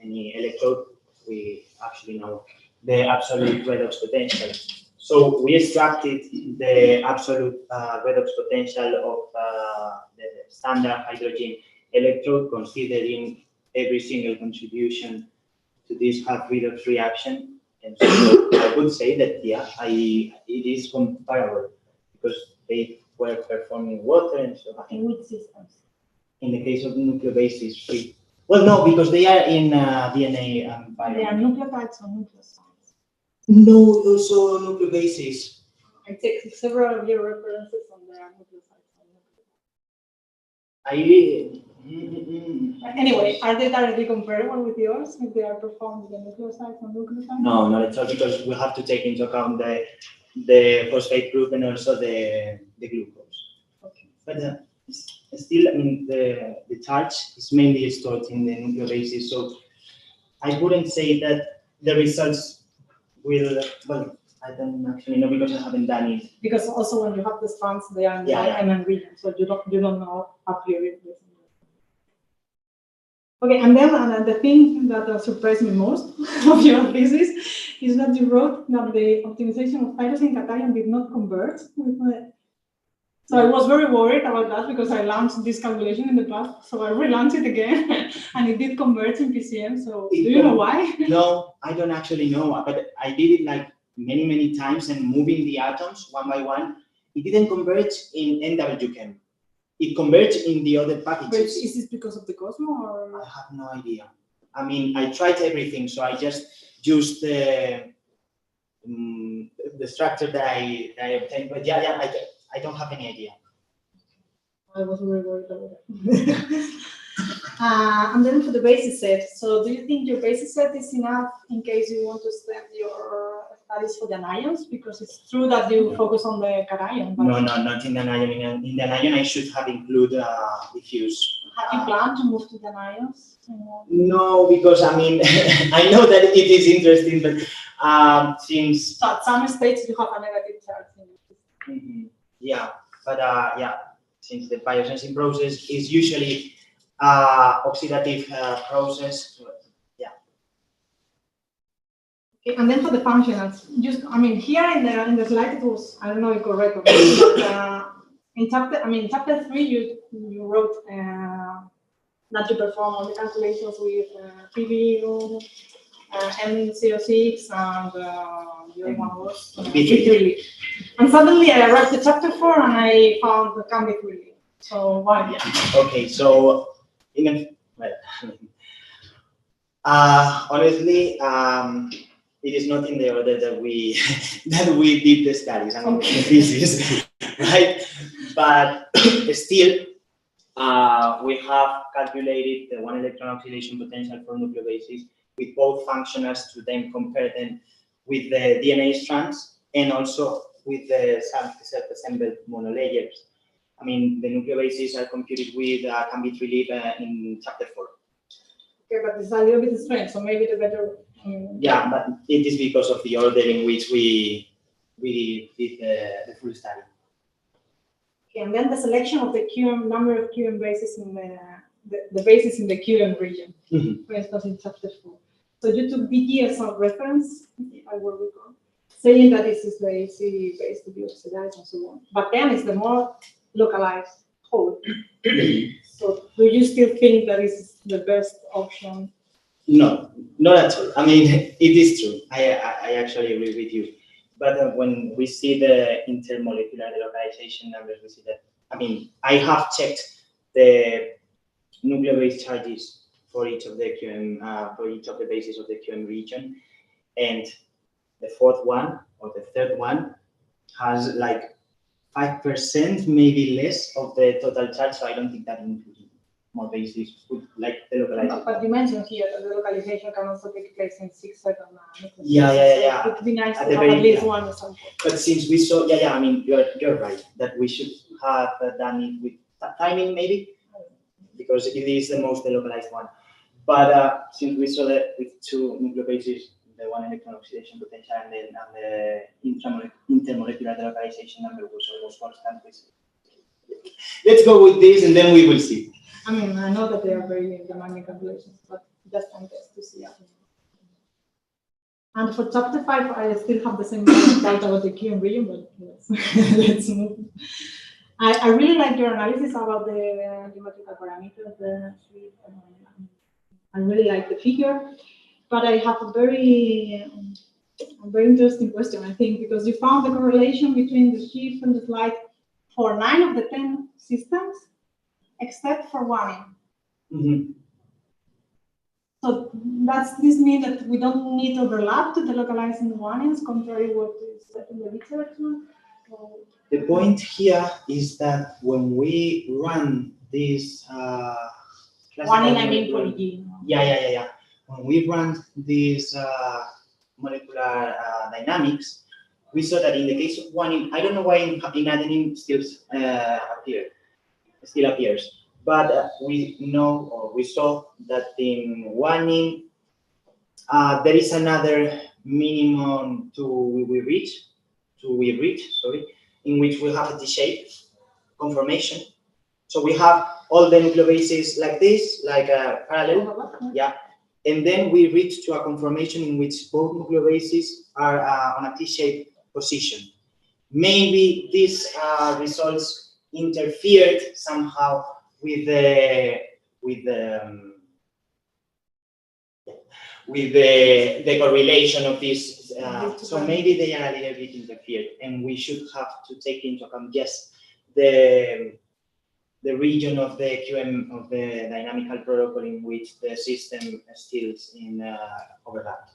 any electrode. We actually know the absolute redox potential. So we extracted the absolute redox potential of the standard hydrogen electrode, considering every single contribution to this half redox reaction. And so I would say that, yeah, it is comparable because they were performing water and so on. In which systems? In the case of nucleobases, free. Well, no, because they are in DNA environment. They are nucleotides or nucleosides? No, also nucleobases. I take several of your references on the nucleosides. Anyway, are they directly comparable with yours if they are performed with the nucleosides and nucleosides? No, not at all, because we have to take into account the phosphate group and also the glucose. Okay. But still, I mean, the charge is mainly stored in the nucleobases, so I wouldn't say that the results will, well, I don't actually know because I haven't done it. Because also when you have the strands, they are in the MN region, so you don't know a priori. Okay, and then the thing that surprised me most of your thesis is that you wrote that the optimization of tyrosine cation did not converge with the. So I was very worried about that because I launched this calculation in the past, so I relaunched it again, and it did converge in PCM. So do you know why? No, I don't actually know, but I did it like many times and moving the atoms one by one. It didn't converge in NWChem. It converged in the other packages. But is this because of the Cosmo or? I have no idea. I mean, I tried everything, so I just used the structure that I obtained. But yeah, I don't have any idea. I was very worried about that. And then for the basis set, so do you think your basis set is enough in case you want to extend your studies for the anions? Because it's true that you focus on the cation. No, not in the anion. In the anion, I should have included diffuse. Have you planned to move to the anions? No, because I mean, I know that it is interesting, but since so at some stage you have a negative charge. Yeah, but since the biosensing process is usually oxidative process, yeah. Okay, and then for the functionals, here in the slide it was, I don't know if correct or not, but in chapter 3 you wrote that you perform all the calculations with PV, M06, and the other one was B3. And suddenly I arrived to chapter 4 and I found the B3. So why? Yeah. Okay, so honestly, it is not in the order that we did the studies. I mean, the thesis, right? But still, we have calculated the one electron oxidation potential for nucleobases with both functionals to then compare them with the DNA strands and also with the self-assembled monolayers. I mean, the nucleobases are computed with can be treated in chapter 4. Okay, but it's a little bit strange, so maybe the better. Yeah, but it is because of the order in which we did the full study. Okay, and then the selection of the QM number of QM bases in the bases in the QM region, for instance, in chapter 4. So you took BG as a reference, if I will recall, saying that this is the easy base to be oxidized and so on. But then it's the more localized whole. So do you still think that is the best option? No, not at all. I mean, it is true. I actually agree with you. But when we see the intermolecular delocalization numbers, we see that, I mean, I have checked the nucleobase charges for each of the QM, for each of the bases of the QM region, and the fourth one or the third one has like 5%, maybe less of the total charge. So I don't think that including more bases would like the localization. But you mentioned here that the localization can also take place in 6, 7 nucleotides. Yeah. So it would be nice to have at least one example. But since we saw, I mean, you're right that we should have done it with timing maybe, because it is the most localized one. But since we saw that with 2 nucleobases, the one electron oxidation potential and the intermolecular delocalization number was almost constant. Let's go with this and then we will see. I mean, I know that they are very demanding calculations, but just one test to see. And for chapter 5, I still have the same doubt about the QM region, but let's move. I really like your analysis about the geometrical parameters. I really like the figure, but I have a very interesting question, I think, because you found the correlation between the shift and the slide for 9 of the 10 systems, except for 1. Mm-hmm. So does this mean that we don't need overlap to delocalize in the 1s, contrary to what is said in the literature? The point here is that when we run this 1 I mean poly. Yeah. When we run these molecular dynamics, we saw that in the case of 1, I don't know why in adenine still appears, but we know, or we saw that in 1 there is another minimum we reach, in which we have a T-shape conformation. So we have all the nucleobases like this, like parallel, and then we reach to a conformation in which both nucleobases are on a T-shaped position. Maybe these results interfered somehow with the correlation of this. So maybe they are a little bit interfered, and we should have to take into account, yes, the region of the QM of the dynamical protocol in which the system still is in overlap.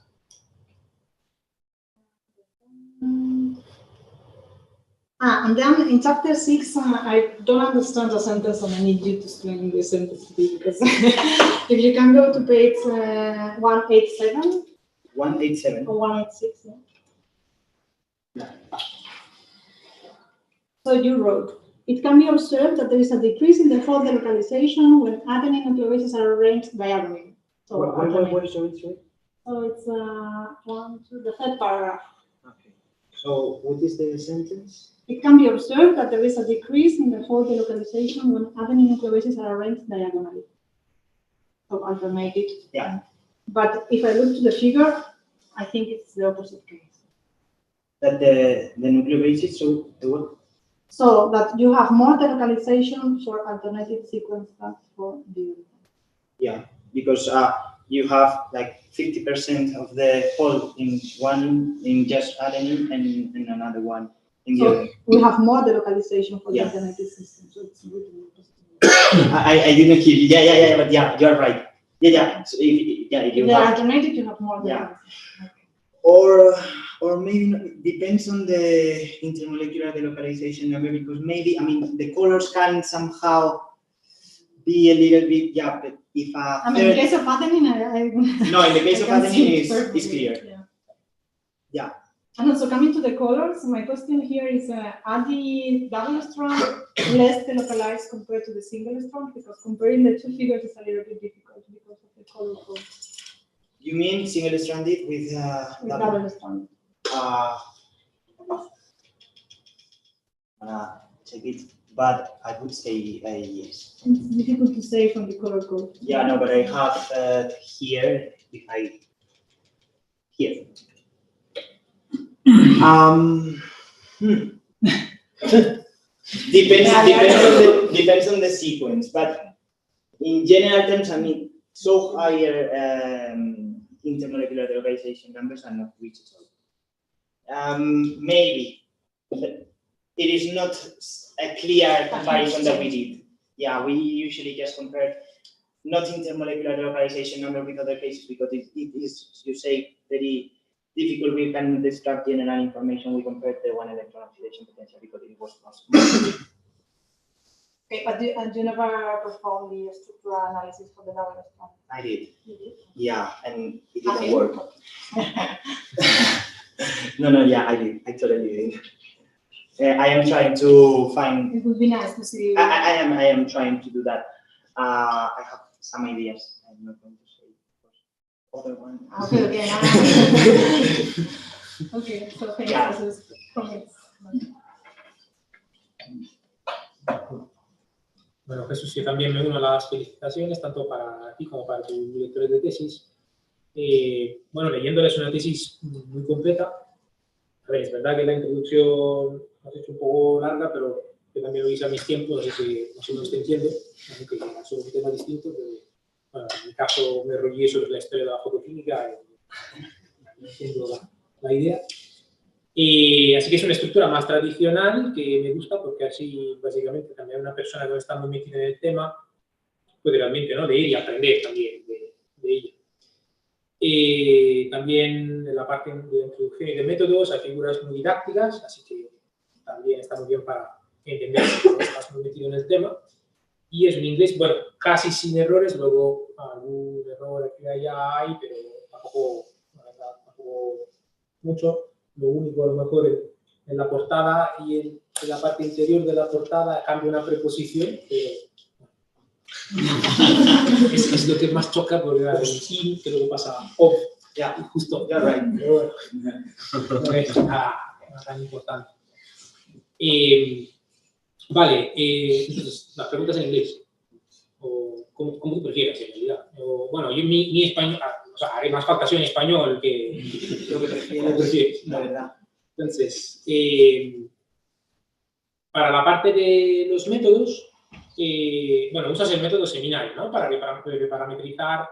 And then in chapter 6, I don't understand the sentence, and I need you to explain the sentence to me, because if you can go to page 187. 187. Or 186, yeah. So you wrote, it can be observed that there is a decrease in the fold delocalization when adenine nucleobases are arranged diagonally. So What is it? So it's the third paragraph. Okay. So what is the sentence? It can be observed that there is a decrease in the fold delocalization when adenine nucleobases are arranged diagonally. So alternated. Yeah. But if I look to the figure, I think it's the opposite case. That the nucleobases, so the what? So that you have more delocalization for alternative sequence than for the. Yeah, because you have like 50% of the fold in one in just adenine and in another one in the other. We have more delocalization for the alternative system, so it's really I didn't hear you. Yeah, but yeah, you're right. Yeah. So if you have alternative, you have more. Yeah. Or maybe not, depends on the intermolecular delocalization number, because maybe, I mean, the colors can somehow be a little bit, but if in the case of adenine, no, in the case of adenine is clear. Yeah. And also coming to the colors, my question here is, are the double strand less delocalized compared to the single strand? Because comparing the two figures is a little bit difficult because of the color code. You mean single-stranded with double strand? Check it, but I would say yes. It's difficult to say from the color code. Yeah, no, but I have here. Here. Depends on the sequence, but in general terms, I mean, so higher intermolecular delocalization numbers are not reached at all. Maybe, but it is not a clear comparison that we did. Yeah, we usually just compare not intermolecular delocalization number with other cases because it is, you say, very difficult. We can extract general information. We compared the one electron oxidation potential because it was possible. Okay, but you never performed the structural analysis for the double strand? I did. You did? Yeah, and it didn't work. No, yeah, I did. I totally did. I am trying to find. It would be nice to see. I am trying to do that. I have some ideas. I'm not going to say other one. Okay. Okay, so thank Yeah. you. Bueno, Jesús, yo también me uno a las felicitaciones, tanto para ti como para tus directores de tesis. Bueno, leyéndoles una tesis muy completa. A ver, es verdad que la introducción has hecho un poco larga, pero yo también lo hice a mis tiempos, así que más o menos te entiendo, aunque era sobre un tema distinto, pero bueno, en mi caso me enrollé sobre la historia de la fotoquímica y entiendo la idea. Así que es una estructura más tradicional que me gusta porque así básicamente también una persona que no está muy metida en el tema puede realmente, ¿no?, leer y aprender también de ella. También en la parte de introducción y de métodos hay figuras muy didácticas, así que también está muy bien para entender si no estás muy metido en el tema. Y es un inglés, bueno, casi sin errores, luego algún error aquí y allá hay, pero tampoco, la verdad, tampoco mucho. Lo único, a lo mejor, en la portada y en la parte interior de la portada cambia una preposición, pero es lo que más choca porque era el in, que luego pasa off, ya, justo, ya, right, pero bueno, no es nada tan importante. Vale, entonces, las preguntas en inglés, o como tú prefieras, en realidad. Bueno, yo mi español, o sea, haré más falta en español que lo que prefieres, la verdad. Entonces, para la parte de los métodos, bueno, usas el método seminal, ¿no?, para parametrizar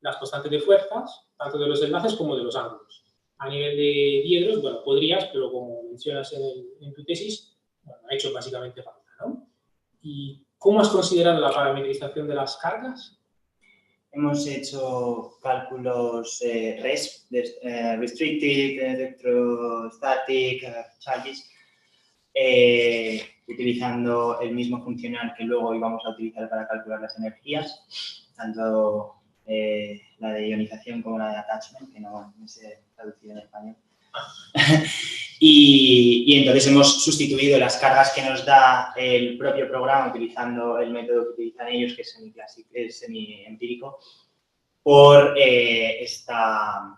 las constantes de fuerzas, tanto de los enlaces como de los ángulos. A nivel de diedros, bueno, podrías, pero como mencionas en tu tesis, bueno, ha hecho básicamente falta, ¿no? ¿Y cómo has considerado la parametrización de las cargas? Hemos hecho cálculos RESP, Restricted, Electrostatic, Charges, utilizando el mismo funcional que luego íbamos a utilizar para calcular las energías, tanto la de ionización como la de attachment, que no sé traducir en español. Y entonces hemos sustituido las cargas que nos da el propio programa utilizando el método que utilizan ellos, que es semi-empírico, por estas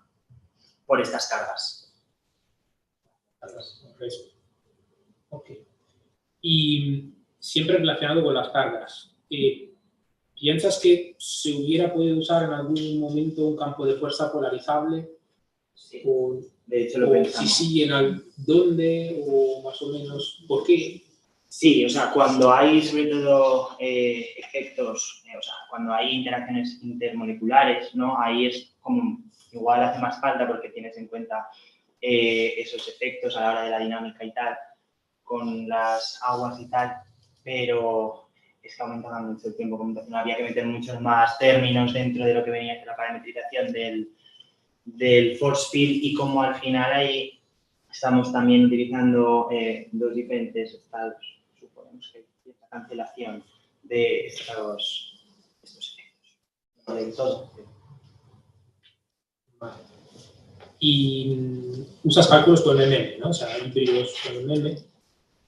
cargas. Ok. Y siempre relacionado con las cargas, ¿piensas que se hubiera podido usar en algún momento un campo de fuerza polarizable? Sí. O, de hecho, lo pensamos. Si sí, ¿dónde? O más o menos, ¿por qué? Sí, o sea, cuando hay sobre todo efectos, o sea, cuando hay interacciones intermoleculares, ¿no? Ahí es como, igual hace más falta porque tienes en cuenta esos efectos a la hora de la dinámica y tal, con las aguas y tal, pero es que aumentaba mucho el tiempo computacional, había que meter muchos más términos dentro de lo que venía de la parametrización del force field y como al final ahí estamos también utilizando dos diferentes estados, suponemos que hay cierta cancelación de estos efectos. No de todo. Vale. Y usas cálculos con MM, ¿no? O sea, integros con MM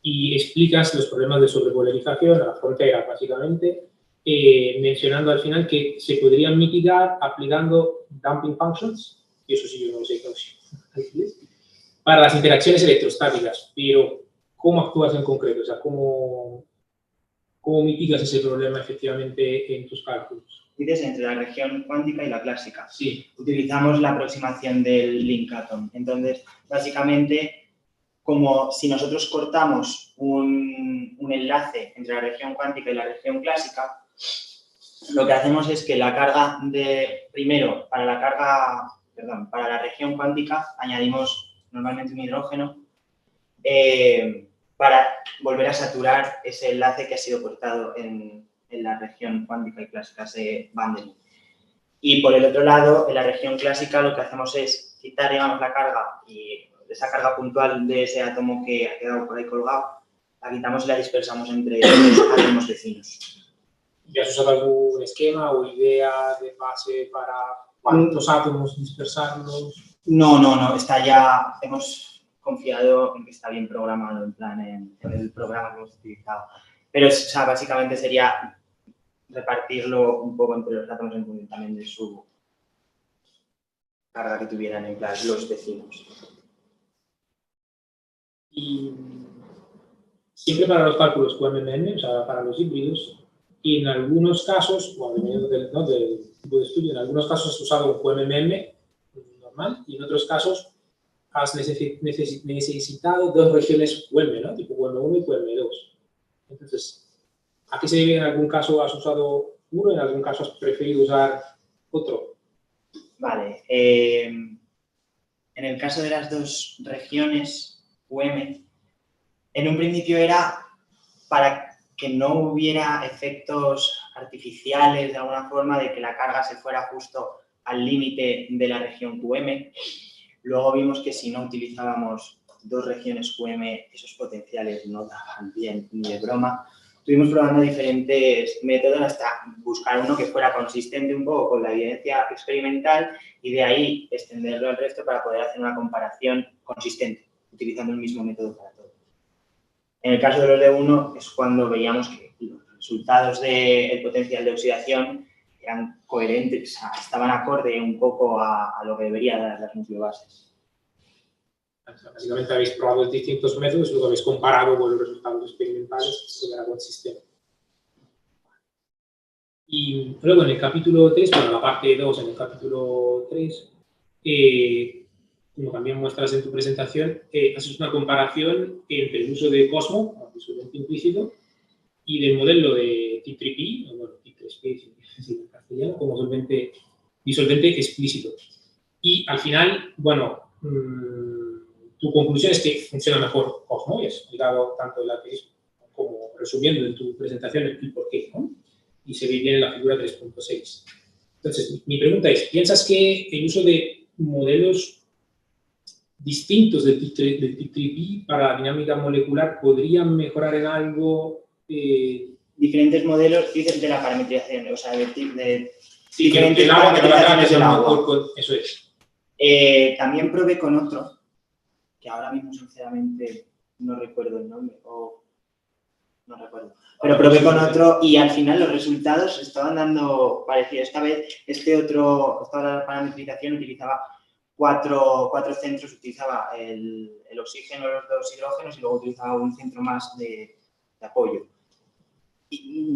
y explicas los problemas de sobrepolarización a la frontera, básicamente, mencionando al final que se podrían mitigar aplicando damping functions, y eso sí yo no lo sé, para las interacciones electrostáticas, pero ¿cómo actúas en concreto? O sea, ¿cómo mitigas ese problema efectivamente en tus cálculos? Dices entre la región cuántica y la clásica. Sí. Utilizamos la aproximación del link atom. Entonces, básicamente, como si nosotros cortamos un enlace entre la región cuántica y la región clásica, lo que hacemos es que la carga primero, para la región cuántica añadimos normalmente un hidrógeno para volver a saturar ese enlace que ha sido cortado en la región cuántica y clásica, ese bundling. Y por el otro lado, en la región clásica lo que hacemos es quitar, digamos, la carga y esa carga puntual de ese átomo que ha quedado por ahí colgado, la quitamos y la dispersamos entre los átomos vecinos. ¿Ya has usado algún esquema o idea de base para cuántos átomos dispersarlos? No, está ya, hemos confiado en que está bien programado, en plan, en el programa que hemos utilizado. Pero, o sea, básicamente sería repartirlo un poco entre los átomos en función también de su carga que tuvieran en plan los vecinos. Y siempre para los cálculos QMMM, o sea, para los híbridos, y en algunos casos, bueno, dependiendo del tipo de estudio, en algunos casos has usado un QMMM normal y en otros casos has necesitado dos regiones QM, ¿no? Tipo QM1 y QM2. Entonces, ¿a qué se debe? En algún caso has usado uno, en algún caso has preferido usar otro. Vale. En el caso de las dos regiones QM, en un principio era para que no hubiera efectos artificiales de alguna forma de que la carga se fuera justo al límite de la región QM. Luego vimos que si no utilizábamos dos regiones QM, esos potenciales no daban bien ni de broma. Estuvimos probando diferentes métodos hasta buscar uno que fuera consistente un poco con la evidencia experimental y de ahí extenderlo al resto para poder hacer una comparación consistente, utilizando el mismo método para todo. En el caso de los de uno es cuando veíamos que los resultados del potencial de oxidación eran coherentes, o sea, estaban acorde un poco a lo que debería dar las nucleobases. Básicamente habéis probado distintos métodos y luego habéis comparado con los resultados experimentales, que era consistente. Y luego en el capítulo 3, bueno, la parte 2 en el capítulo 3, como también muestras en tu presentación, haces una comparación entre el uso de Cosmo, disolvente implícito, y del modelo de T3P, bueno, T3P en castellano, como disolvente explícito. Y al final, bueno, tu conclusión es que funciona mejor Cosmo, y has explicado tanto el ATS como resumiendo en tu presentación el por qué, ¿no? Y se ve bien en la figura 3.6. Entonces, mi pregunta es, ¿piensas que el uso de modelos distintos del T3P para dinámica molecular podrían mejorar en algo? Diferentes modelos, dices, de la parametrización, o sea, sí, diferentes el agua parametrizaciones del agua. Eso es. También probé con otro, que ahora mismo sinceramente no recuerdo el nombre, no recuerdo. Pero probé con otro y al final los resultados estaban dando parecido. Esta vez esta parametrización utilizaba cuatro centros, utilizaba el oxígeno, los dos hidrógenos y luego utilizaba un centro más de apoyo. Y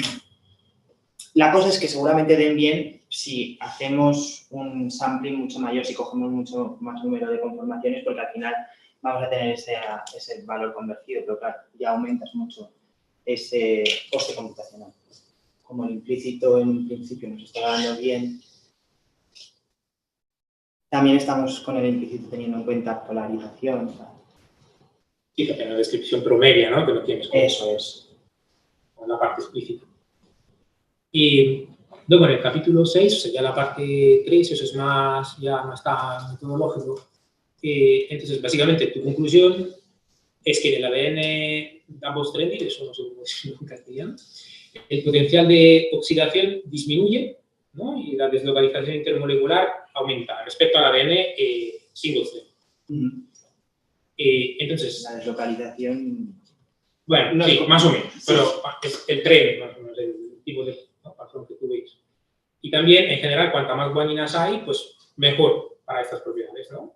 la cosa es que seguramente den bien si hacemos un sampling mucho mayor, si cogemos mucho más número de conformaciones, porque al final vamos a tener ese valor convergido, pero claro, ya aumentas mucho ese coste computacional. Como el implícito en un principio nos está dando bien, también estamos con el implícito teniendo en cuenta polarización. Sí, que tiene una descripción promedia, ¿no? Que lo tienes. Eso es. Con la parte explícita. Y luego en el capítulo 6, o sea, ya la parte 3, eso es más, ya más está metodológico. Entonces, básicamente, tu conclusión es que en el ADN double-stranded, eso no sé cómo decirlo en castellano, el potencial de oxidación disminuye, ¿no? Y la deslocalización intermolecular aumenta respecto al ADN single-stranded. Entonces, la deslocalización... Bueno, no, sí, más o menos, sí. Pero es el tren, más o menos, el tipo de patrón que tú veis. Y también, en general, cuanta más guaninas hay, pues mejor para estas propiedades, ¿no?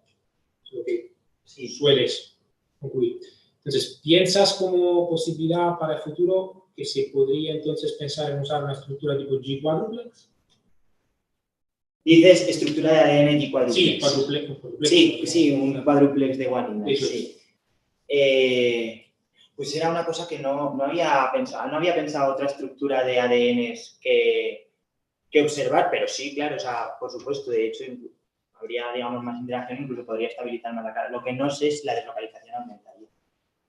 Es lo que sí sueles concluir. Entonces, ¿piensas como posibilidad para el futuro que se podría entonces pensar en usar una estructura tipo G-cuádruplex? Dices estructura de ADN G-cuádruplex. Sí, cuádruplex. Sí, un cuádruplex de guaninas. Sí. pues era una cosa que no había pensado otra estructura de ADNs que observar, pero sí, claro, o sea, por supuesto, de hecho, habría, digamos, más interacción, incluso podría estabilizar más la cara. Lo que no sé es la deslocalización aumentaría,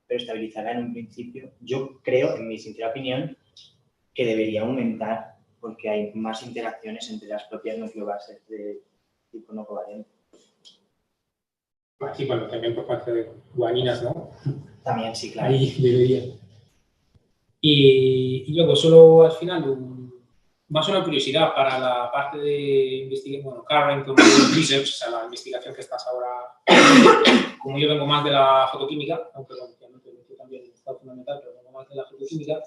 pero estabilizará en un principio. Yo creo, en mi sincera opinión, que debería aumentar porque hay más interacciones entre las propias nucleobases de tipo no covalente. Sí, bueno, también por parte de guaninas, ¿no? También, sí, claro. Ahí debería. Y luego, solo al final, más una curiosidad para la parte de investigación, bueno, current research, o sea, la investigación que estás ahora, como yo vengo más de la fotoquímica, aunque bueno, también está fundamental, pero vengo más de la fotoquímica,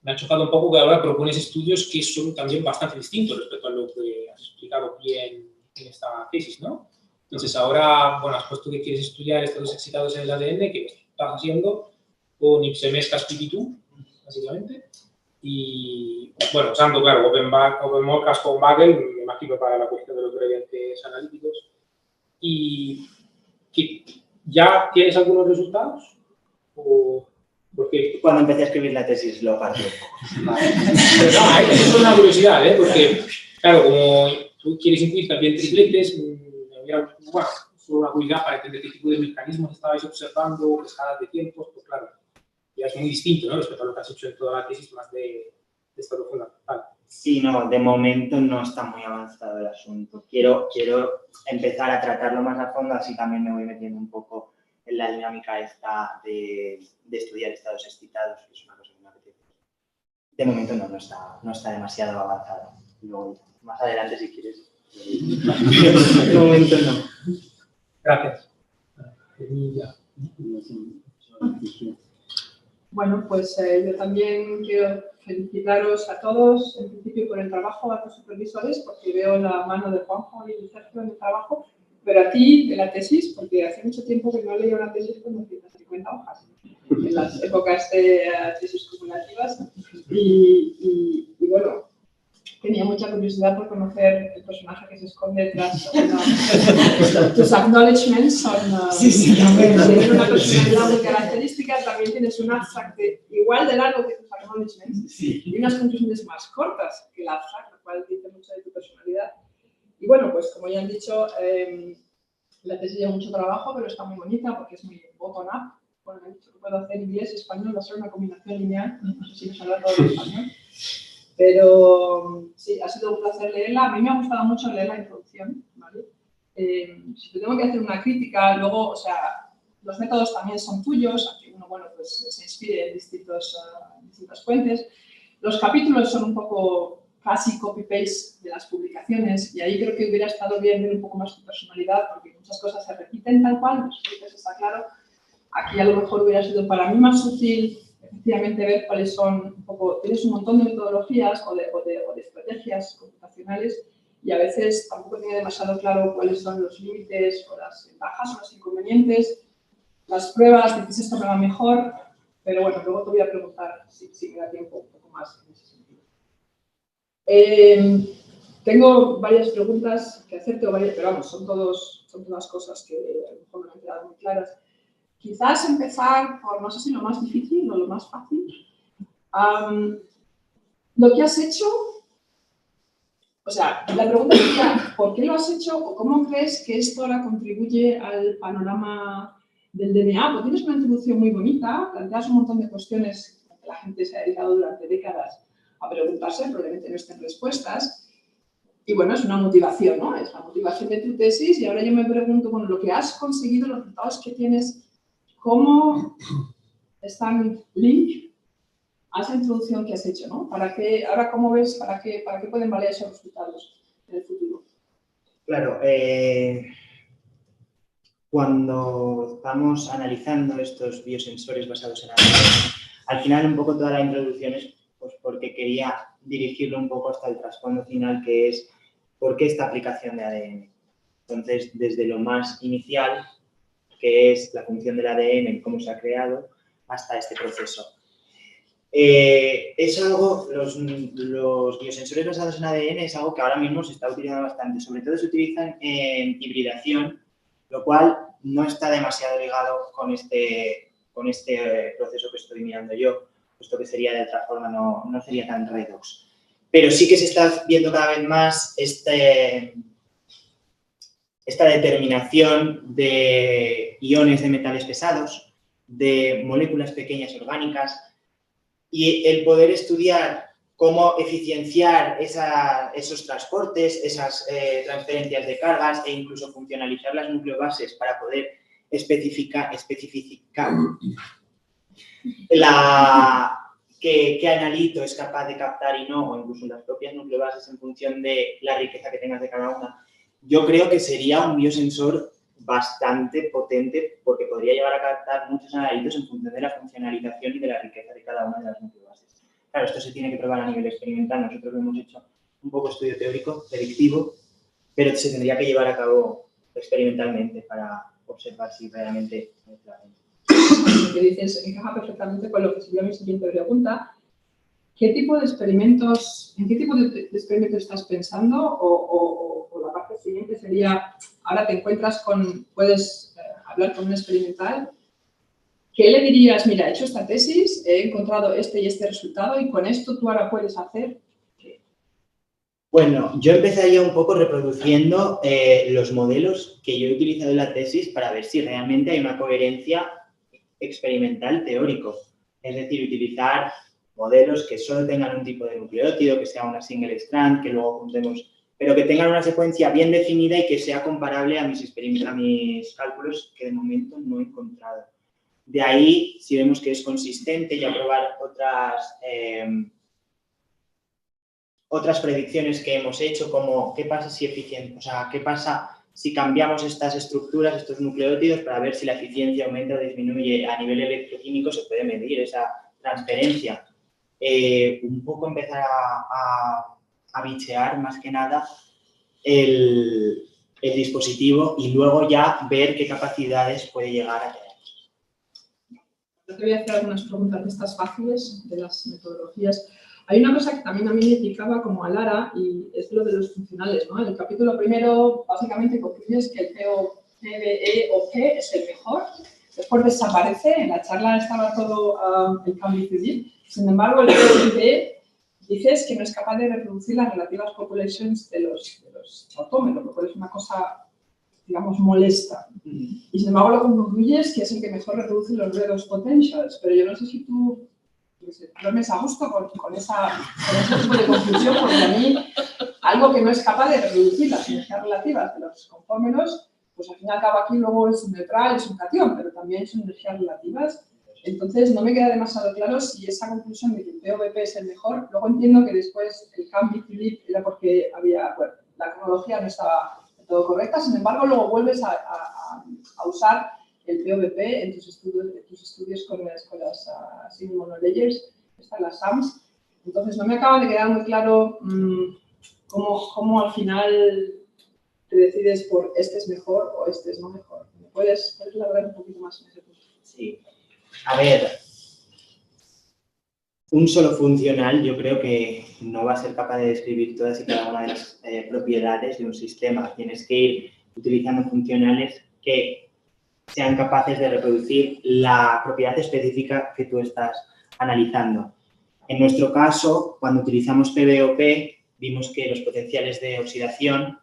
me ha chocado un poco que ahora propones estudios que son también bastante distintos respecto a lo que has explicado aquí en esta tesis, ¿no? Entonces, ahora, bueno, has puesto que quieres estudiar estados excitados en el ADN, que estás haciendo con ipsemescas PP2, básicamente. Y, bueno, usando, claro, OpenMolcas con Bagel, me imagino, para la cuestión de los gradientes analíticos. ¿Y ya tienes algunos resultados? ¿O porque cuando empecé a escribir la tesis lo partí un poco? Vale. Pero no, es una curiosidad, ¿eh? Porque, claro, como tú quieres incluir también tripletes, bueno, fue una curiosidad para entender qué tipo de mecanismos estabais observando, escalas de tiempos, pues claro, ya es muy distinto, ¿no? Respecto a lo que has hecho en toda la tesis, más de estado fundamental. Sí, no, de momento no está muy avanzado el asunto. Quiero empezar a tratarlo más a fondo, así también me voy metiendo un poco en la dinámica esta de estudiar estados excitados, que es una cosa que me apetece. De momento no está demasiado avanzado. Luego, más adelante, si quieres. De momento no. Gracias. Bueno, pues yo también quiero felicitaros a todos, en principio por el trabajo, a los supervisores, porque veo la mano de Juanjo y de Sergio en el trabajo, pero a ti de la tesis, porque hace mucho tiempo que no leía una tesis con 250 hojas, en las épocas de tesis cumulativas, y bueno, tenía mucha curiosidad por conocer el personaje que se esconde tras tus acknowledgements. Tienes una personalidad muy característica, también tienes un abstract igual de largo que tus acknowledgements y unas conclusiones más cortas que el abstract, lo cual dice mucho de tu personalidad. Y bueno, pues como ya han dicho, la tesis lleva mucho trabajo, pero está muy bonita porque es muy bottom-up. Bueno, puedo hacer inglés y español, va a ser una combinación lineal, no sé si nos habla todo en español. Pero sí, ha sido un placer leerla. A mí me ha gustado mucho leer la introducción, ¿vale? Si te tengo que hacer una crítica, luego, o sea, los métodos también son tuyos, aunque uno, bueno, pues se inspire en distintas fuentes. Los capítulos son un poco casi copy-paste de las publicaciones y ahí creo que hubiera estado bien ver un poco más tu personalidad, porque muchas cosas se repiten tal cual, eso está claro. Aquí a lo mejor hubiera sido para mí más útil efectivamente ver cuáles son un poco, tienes un montón de metodologías o de estrategias computacionales y a veces tampoco tiene demasiado claro cuáles son los límites o las ventajas o los inconvenientes. Las pruebas, dices esto me va mejor, pero bueno, luego te voy a preguntar si me da tiempo un poco más en ese sentido. Tengo varias preguntas que hacerte, pero vamos, son todas cosas que a lo mejor no me han quedado muy claras. Quizás empezar por, no sé si lo más difícil o lo más fácil. Lo que has hecho, o sea, la pregunta sería, ¿por qué lo has hecho o cómo crees que esto ahora contribuye al panorama del DNA? Pues tienes una introducción muy bonita, planteas un montón de cuestiones que la gente se ha dedicado durante décadas a preguntarse, probablemente no estén respuestas. Y bueno, es una motivación, ¿no? Es la motivación de tu tesis y ahora yo me pregunto, bueno, lo que has conseguido, los resultados que tienes, ¿cómo están link a esa introducción que has hecho, ¿no? Ahora, ¿cómo ves? ¿Para qué pueden valer esos resultados en el futuro? Claro, cuando estamos analizando estos biosensores basados en ADN, al final un poco toda la introducción es pues, porque quería dirigirlo un poco hasta el trasfondo final, que es ¿por qué esta aplicación de ADN? Entonces, desde lo más inicial, que es la función del ADN y cómo se ha creado, hasta este proceso. Es algo, los biosensores basados en ADN es algo que ahora mismo se está utilizando bastante, sobre todo se utilizan en hibridación, lo cual no está demasiado ligado con este con este proceso que estoy mirando yo, puesto que sería de otra forma, no sería tan redox. Pero sí que se está viendo cada vez más esta determinación de iones de metales pesados, de moléculas pequeñas orgánicas, y el poder estudiar cómo eficienciar esos transportes, esas transferencias de cargas e incluso funcionalizar las nucleobases para poder especificar qué analito es capaz de captar y no, o incluso las propias nucleobases en función de la riqueza que tengas de cada una. Yo creo que sería un biosensor bastante potente porque podría llevar a captar muchos analitos en función de la funcionalización y de la riqueza de cada una de las nucleobases. Claro, esto se tiene que probar a nivel experimental. Nosotros lo hemos hecho un poco estudio teórico, predictivo, pero se tendría que llevar a cabo experimentalmente para observar si realmente es claro. Lo que dices encaja perfectamente con lo que sería mi siguiente pregunta. ¿Qué tipo de experimentos, en qué tipo de experimentos estás pensando? O la parte siguiente sería, ahora te encuentras con, puedes hablar con un experimental. ¿Qué le dirías? Mira, he hecho esta tesis, he encontrado este y este resultado y con esto tú ahora puedes hacer. Bueno, yo empezaría un poco reproduciendo los modelos que yo he utilizado en la tesis para ver si realmente hay una coherencia experimental teórico. Es decir, utilizar modelos que solo tengan un tipo de nucleótido, que sea una single strand, que luego juntemos, pero que tengan una secuencia bien definida y que sea comparable a mis cálculos que de momento no he encontrado. De ahí, si vemos que es consistente, ya probar otras predicciones que hemos hecho, como qué pasa qué pasa si cambiamos estas estructuras, estos nucleótidos, para ver si la eficiencia aumenta o disminuye a nivel electroquímico, se puede medir esa transferencia. Un poco empezar a bichear más que nada el dispositivo y luego ya ver qué capacidades puede llegar a tener. Yo te voy a hacer algunas preguntas de estas fáciles, de las metodologías. Hay una cosa que también a mí me picaba como a Lara y es lo de los funcionales, ¿no? En el capítulo primero, básicamente, concluyes que el PBE o P es el mejor. Después desaparece, en la charla estaba todo el cambio civil. Sin embargo, el PBE dices que no es capaz de reproducir las relativas populations de los autómeros, lo cual es una cosa, digamos, molesta. Y sin embargo, lo concluyes que es el que mejor reproduce los redox potentials. Pero yo no sé si tú duermes a gusto con ese tipo de conclusión, porque a mí algo que no es capaz de reproducir las energías relativas de los conformeros, pues al fin y al cabo aquí luego es un neutral, es un cation, pero también son energías relativas. Entonces no me queda demasiado claro si esa conclusión de que el POVP es el mejor. Luego entiendo que después el cambio Philip era porque la cronología no estaba del todo correcta. Sin embargo, luego vuelves a usar el POVP en tus estudios con las single monolayers, están las SAMs. Entonces no me acaba de quedar muy claro cómo al final te decides por este es mejor o este es no mejor. ¿Me puedes elaborar un poquito más en ese punto? Sí. A ver, un solo funcional yo creo que no va a ser capaz de describir todas y cada una de las propiedades de un sistema. Tienes que ir utilizando funcionales que sean capaces de reproducir la propiedad específica que tú estás analizando. En nuestro caso, cuando utilizamos PBOP, vimos que los potenciales de oxidación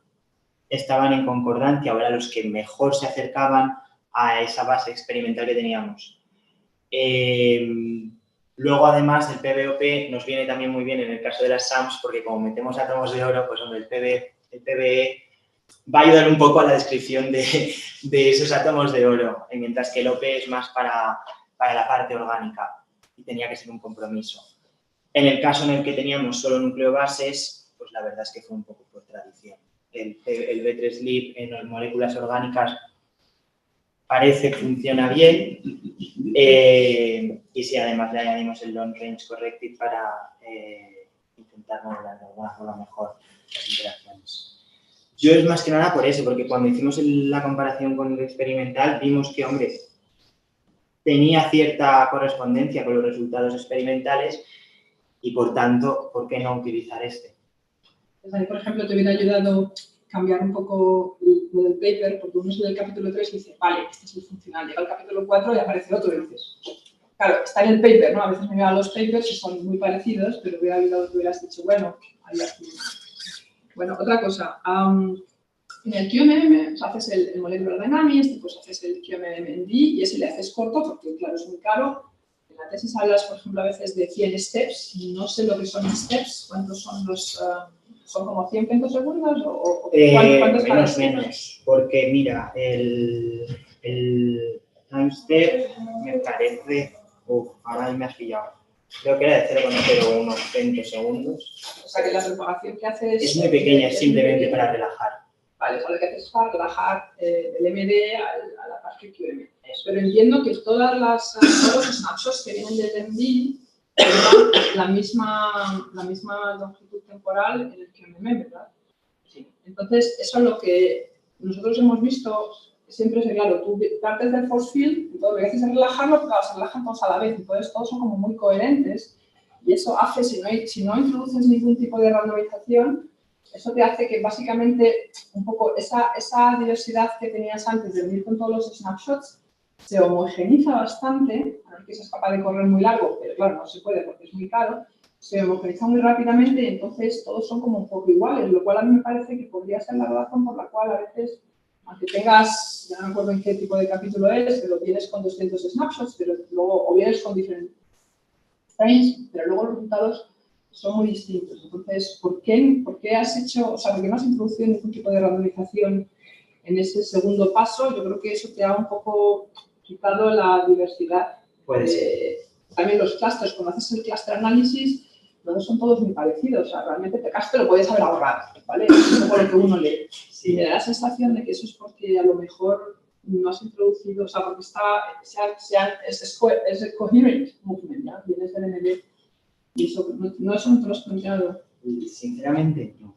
estaban en concordancia, o eran los que mejor se acercaban a esa base experimental que teníamos. Luego, además, el PBOP nos viene también muy bien en el caso de las SAMs, porque como metemos átomos de oro, pues hombre, el PBE va a ayudar un poco a la descripción de esos átomos de oro, mientras que el OP es más para la parte orgánica y tenía que ser un compromiso. En el caso en el que teníamos solo nucleobases, pues la verdad es que fue un poco por tradición. El B3-LIP en las moléculas orgánicas parece que funciona bien y si además le añadimos el long range corrective para intentar modelar de alguna forma mejor las interacciones. Yo es más que nada por eso, porque cuando hicimos la comparación con el experimental vimos que, hombre, tenía cierta correspondencia con los resultados experimentales y, por tanto, ¿por qué no utilizar este? Pues ahí, por ejemplo, te hubiera ayudado cambiar un poco lo del paper, porque uno se lee el capítulo 3 y dice, vale, este es el funcional. Llega el capítulo 4 y aparece otro y dices, claro, está en el paper, ¿no? A veces me veo a los papers y son muy parecidos, pero hubiera habido que hubieras dicho, bueno, ahí aquí. Bueno, otra cosa. En el QMM haces el Molecular Dynamics, después haces el QMMD y ese le haces corto porque, claro, es muy caro. En la tesis hablas, por ejemplo, a veces de 100 steps. No sé lo que son steps. ¿Cuántos son los...? ¿Son como 100 femtosegundos? ¿O cuántos menos. Porque, mira, el time step me parece... ahora me has pillado. Creo que era de 0,01 femtosegundos. O sea, que la propagación que haces... Es muy pequeña, es simplemente para relajar. Vale, o sea, lo que haces es para relajar el MD a la parte QM. Pero entiendo que todos los snapshots que vienen del MD tendrán la misma longitud temporal en el QMM, ¿verdad? Sí. Entonces, eso es lo que nosotros hemos visto siempre. Es claro, tú partes del force field y todo lo que haces es relajarlo, pero se relajan todos a la vez. Entonces, todos son como muy coherentes y eso hace, si no introduces ningún tipo de randomización, eso te hace que básicamente un poco esa diversidad que tenías antes de venir con todos los snapshots se homogeneiza bastante, a no ser que seas capaz de correr muy largo, pero claro, no se puede porque es muy caro, se homogeneiza muy rápidamente y entonces todos son como un poco iguales, lo cual a mí me parece que podría ser la razón por la cual a veces, aunque tengas, ya no me acuerdo en qué tipo de capítulo es, pero vienes con 200 snapshots, pero luego, o vienes con diferentes frames, pero luego los resultados son muy distintos. Entonces, ¿por qué has hecho, o sea, por qué no has introducido ningún tipo de randomización en ese segundo paso? Yo creo que eso te ha un poco quitado la diversidad. Puede ser. También los clusters, cuando haces el cluster análisis, luego son todos muy parecidos. O sea, realmente te lo puedes haber ahorrado, ¿vale? Es un poco lo que uno lee. Y me da la sensación de que eso es porque a lo mejor no has introducido, o sea, porque es coherent movement, ¿ya? Vienes del MD. Y eso no te lo has planteado. Sinceramente, no.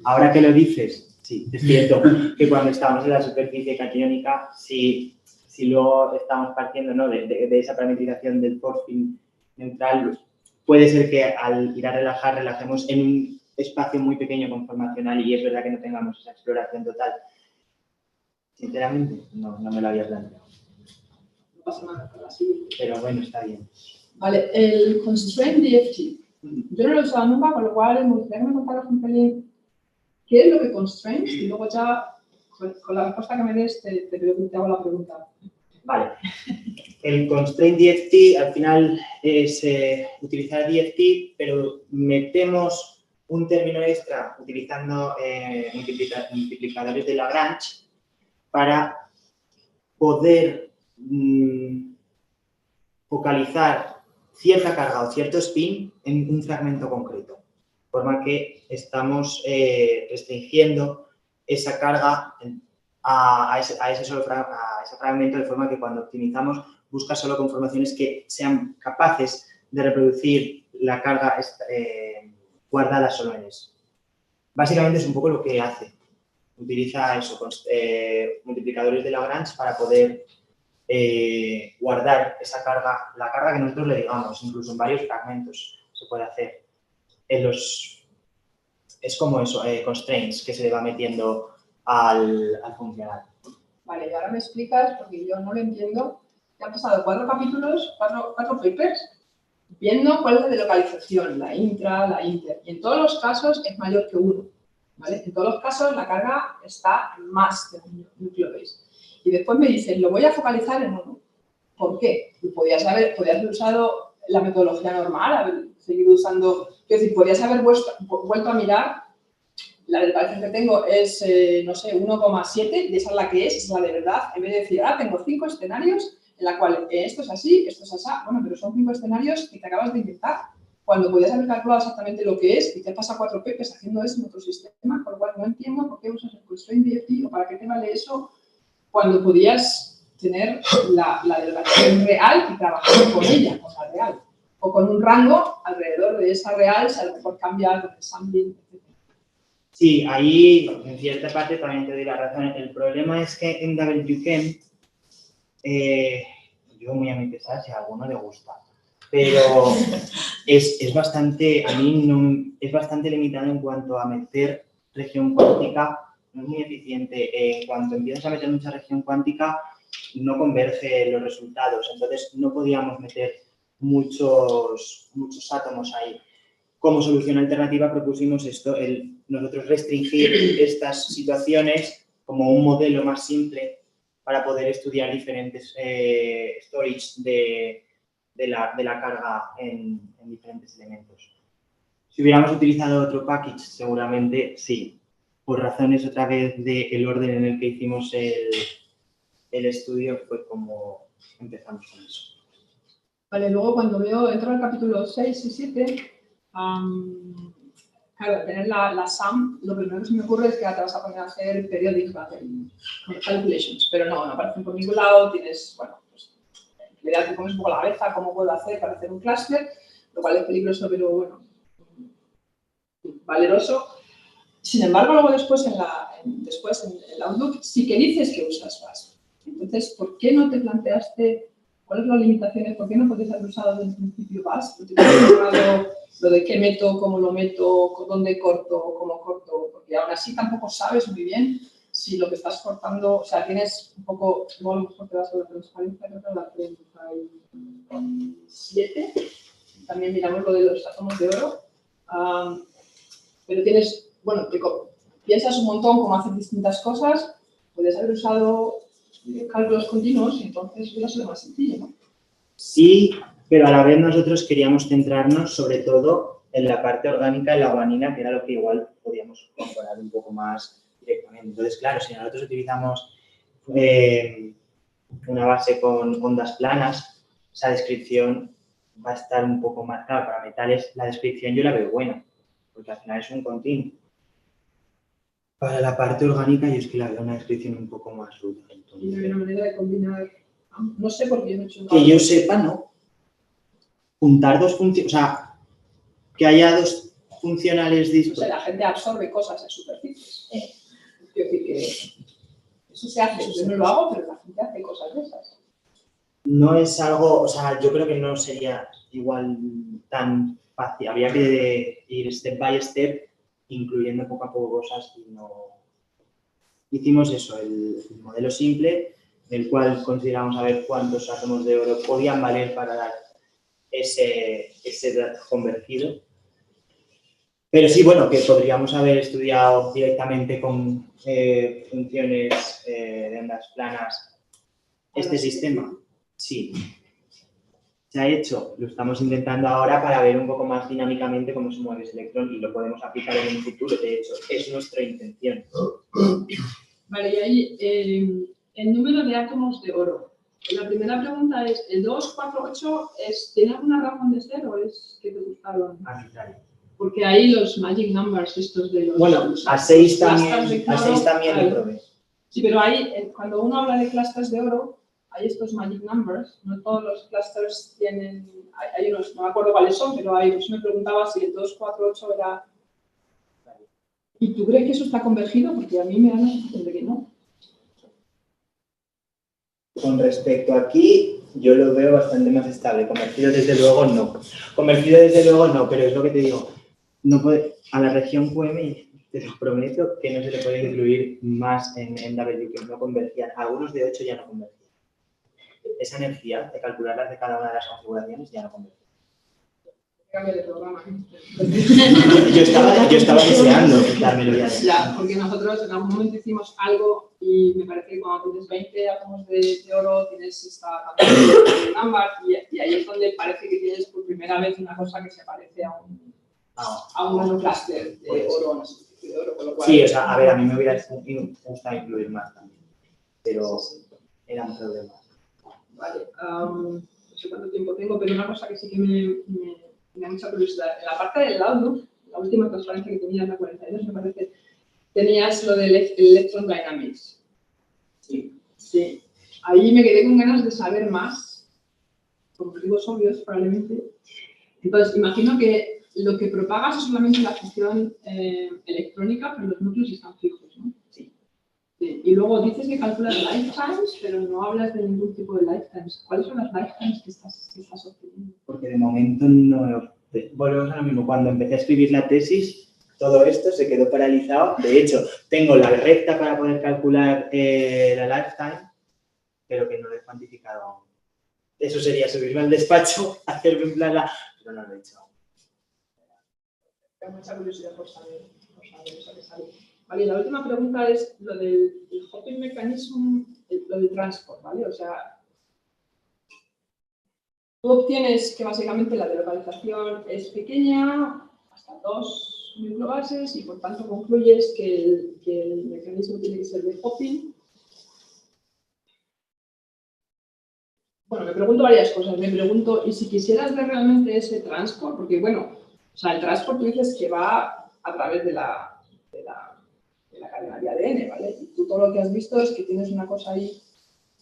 Ahora que lo dices, sí, es cierto que cuando estamos en la superficie catiónica, si luego estamos partiendo, ¿no?, de esa parametrización del force field neutral, puede ser que al ir a relajar, relajemos en un espacio muy pequeño conformacional y es verdad que no tengamos esa exploración total. Sinceramente, no me lo había planteado. No pasa nada, pero así. Pero bueno, está bien. Vale, el constraint DFT. Yo no lo he usado nunca, con lo cual me gustaría que me contaras un pelín qué es lo que constraints y luego ya con la respuesta que me des te hago la pregunta. Vale. El constraint DFT al final es utilizar DFT, pero metemos un término extra utilizando multiplicadores de Lagrange para poder focalizar cierta carga o cierto spin en un fragmento concreto, de forma que estamos restringiendo esa carga a ese fragmento, de forma que cuando optimizamos busca solo conformaciones que sean capaces de reproducir la carga guardada solo en eso. Básicamente es un poco lo que hace. Utiliza eso, multiplicadores de Lagrange para poder guardar esa carga, la carga que nosotros le digamos, incluso en varios fragmentos se puede hacer. Es como eso, constraints que se le va metiendo al funcional. Vale, y ahora me explicas, porque yo no lo entiendo, te han pasado 4 capítulos, 4 papers, viendo cuál es la de localización, la intra, la inter, y en todos los casos es mayor que 1, ¿vale? En todos los casos la carga está en más de un núcleo base. Y después me dicen, lo voy a focalizar en 1. ¿Por qué? Podías haber usado la metodología normal, haber seguido usando, es decir, podías haber vuelto a mirar. La localización que tengo es, no sé, 1,7, y esa es la que es, esa es la de verdad. En vez de decir, tengo 5 escenarios en la cual esto es así, esto es así. Bueno, pero son 5 escenarios que te acabas de inventar. Cuando podías haber calculado exactamente lo que es y te pasas 4 papers haciendo eso en otro sistema, con lo cual no entiendo por qué usas el constraint DFT o para qué te vale eso cuando podías tener la delegación real y trabajar con ella, con la real. O con un rango alrededor de esa real, si a lo mejor cambia algo de sampling, etc. Sí, ahí en cierta parte también te doy la razón. El problema es que en WChem, yo muy a mi pesar, si a alguno le gusta, pero es bastante, a mí no, es bastante limitado en cuanto a meter región cuántica no es muy eficiente. En cuanto empiezas a meter mucha región cuántica, no converge los resultados. Entonces, no podíamos meter muchos átomos ahí. Como solución alternativa propusimos esto, nosotros restringir estas situaciones como un modelo más simple para poder estudiar diferentes storage de la carga en diferentes elementos. Si hubiéramos utilizado otro package, seguramente sí. Por razones otra vez del orden en el que hicimos el estudio fue como empezamos con eso. Vale, luego cuando entro al capítulo 6 y 7, claro, tener la SAM, lo primero que se me ocurre es que te vas a poner a hacer periodic calculations, pero no aparecen por ningún lado, tienes, bueno, pues, en realidad te pones un poco la cabeza cómo puedo hacer para hacer un clúster, lo cual es peligroso, pero bueno, valeroso. Sin embargo, luego después en el Outlook sí que dices que usas BAS. Entonces, ¿por qué no te planteaste cuáles son las limitaciones? ¿Por qué no podías haber usado desde el principio BAS? ¿Por qué no has probado lo de qué meto, cómo lo meto, dónde corto, cómo corto? Porque aún así tampoco sabes muy bien si lo que estás cortando, o sea, tienes un poco, igual a lo mejor te vas a la transparencia, creo que la 37, también miramos lo de los átomos de oro, pero tienes, bueno, piensas un montón cómo hacer distintas cosas, puedes haber usado cálculos continuos y entonces hubiera sido más sencillo, ¿no? Sí, pero a la vez nosotros queríamos centrarnos sobre todo en la parte orgánica de la guanina, que era lo que igual podíamos comparar un poco más directamente. Entonces, claro, si nosotros utilizamos una base con ondas planas, esa descripción va a estar un poco más clara. Para metales, la descripción yo la veo buena, porque al final es un continuo. Para la parte orgánica, yo es que la veo una descripción un poco más ruda. Y no hay una manera de combinar, no sé por qué yo no he hecho nada. Que yo sepa, no. Juntar dos funciones, o sea, que haya dos funcionales distintos. O sea, la gente absorbe cosas en superficies. Quiero decir que eso se hace, yo no lo hago, pero la gente hace cosas de esas. No es algo, o sea, yo creo que no sería igual tan fácil. Habría que ir step by step, incluyendo poco a poco cosas y no... Hicimos eso, el modelo simple, en el cual consideramos a ver cuántos átomos de oro podían valer para dar ese convertido. Pero sí, bueno, que podríamos haber estudiado directamente con funciones de ondas planas este sistema. Sí. Se ha hecho, lo estamos intentando ahora para ver un poco más dinámicamente cómo se mueve ese electrón y lo podemos aplicar en un futuro. De hecho, es nuestra intención. Vale, y ahí el número de átomos de oro. La primera pregunta es, ¿el 248 ¿tiene alguna razón de ser o es que te gustaron? Arbitrario. Porque ahí los magic numbers estos de los... Bueno, a 6 también lo probé. Sí, pero ahí, cuando uno habla de clusters de oro, hay estos magic numbers, no todos los clusters tienen, hay unos, no me acuerdo cuáles son, pero hay, pues me preguntaba si el 248 era... ¿Y tú crees que eso está convergido? Porque a mí me da la sensación de que no. Con respecto a aquí, yo lo veo bastante más estable. Convergido desde luego no. Convergido desde luego no, pero es lo que te digo. No puede, a la región QM, te lo prometo, que no se le puede incluir más en W, que no convergían. Algunos de 8 ya no convergían. Esa energía de calcularlas de cada una de las configuraciones ya no convergía. Cambio de programa. Yo estaba deseando quitármelo ya. Ya, porque nosotros en algún momento hicimos algo y me parece que cuando tienes 20 átomos de oro tienes esta number y ahí es donde parece que tienes por primera vez una cosa que se parece a un nanocluster de oro, no sé, de oro, con lo cual... Sí, o sea, a ver, a mí me hubiera gustado incluir más también, pero era un problema. Vale, no sé cuánto tiempo tengo, pero una cosa que sí que me da mucha curiosidad. En la parte del Outlook, la última transparencia que tenías, la 42, me parece, tenías lo del Electron Dynamics. Sí. Sí. Ahí me quedé con ganas de saber más, por motivos obvios probablemente. Entonces, imagino que lo que propagas es solamente la función electrónica, pero los núcleos están fijos, ¿no? Sí. Sí. Y luego dices que calculas lifetimes, pero no hablas de ningún tipo de lifetimes. ¿Cuáles son las lifetimes que estás obteniendo? Porque de momento no... Volvemos a lo mismo. Cuando empecé a escribir la tesis, todo esto se quedó paralizado. De hecho, tengo la recta para poder calcular la lifetime, pero que no lo he cuantificado aún. Eso sería subirme al despacho, hacerme en plan pero no lo he hecho. Tengo mucha curiosidad por saber eso que sale. Vale, la última pregunta es lo del hopping mechanism, lo del transport, ¿vale? O sea, tú obtienes que básicamente la delocalización es pequeña, hasta 2 nucleobases, y por tanto concluyes que el mecanismo tiene que ser de hopping. Bueno, me pregunto varias cosas. Me pregunto, ¿y si quisieras ver realmente ese transport? Porque, bueno, o sea, el transport tú dices que va a través de la cadena de ADN, ¿vale? Y tú todo lo que has visto es que tienes una cosa ahí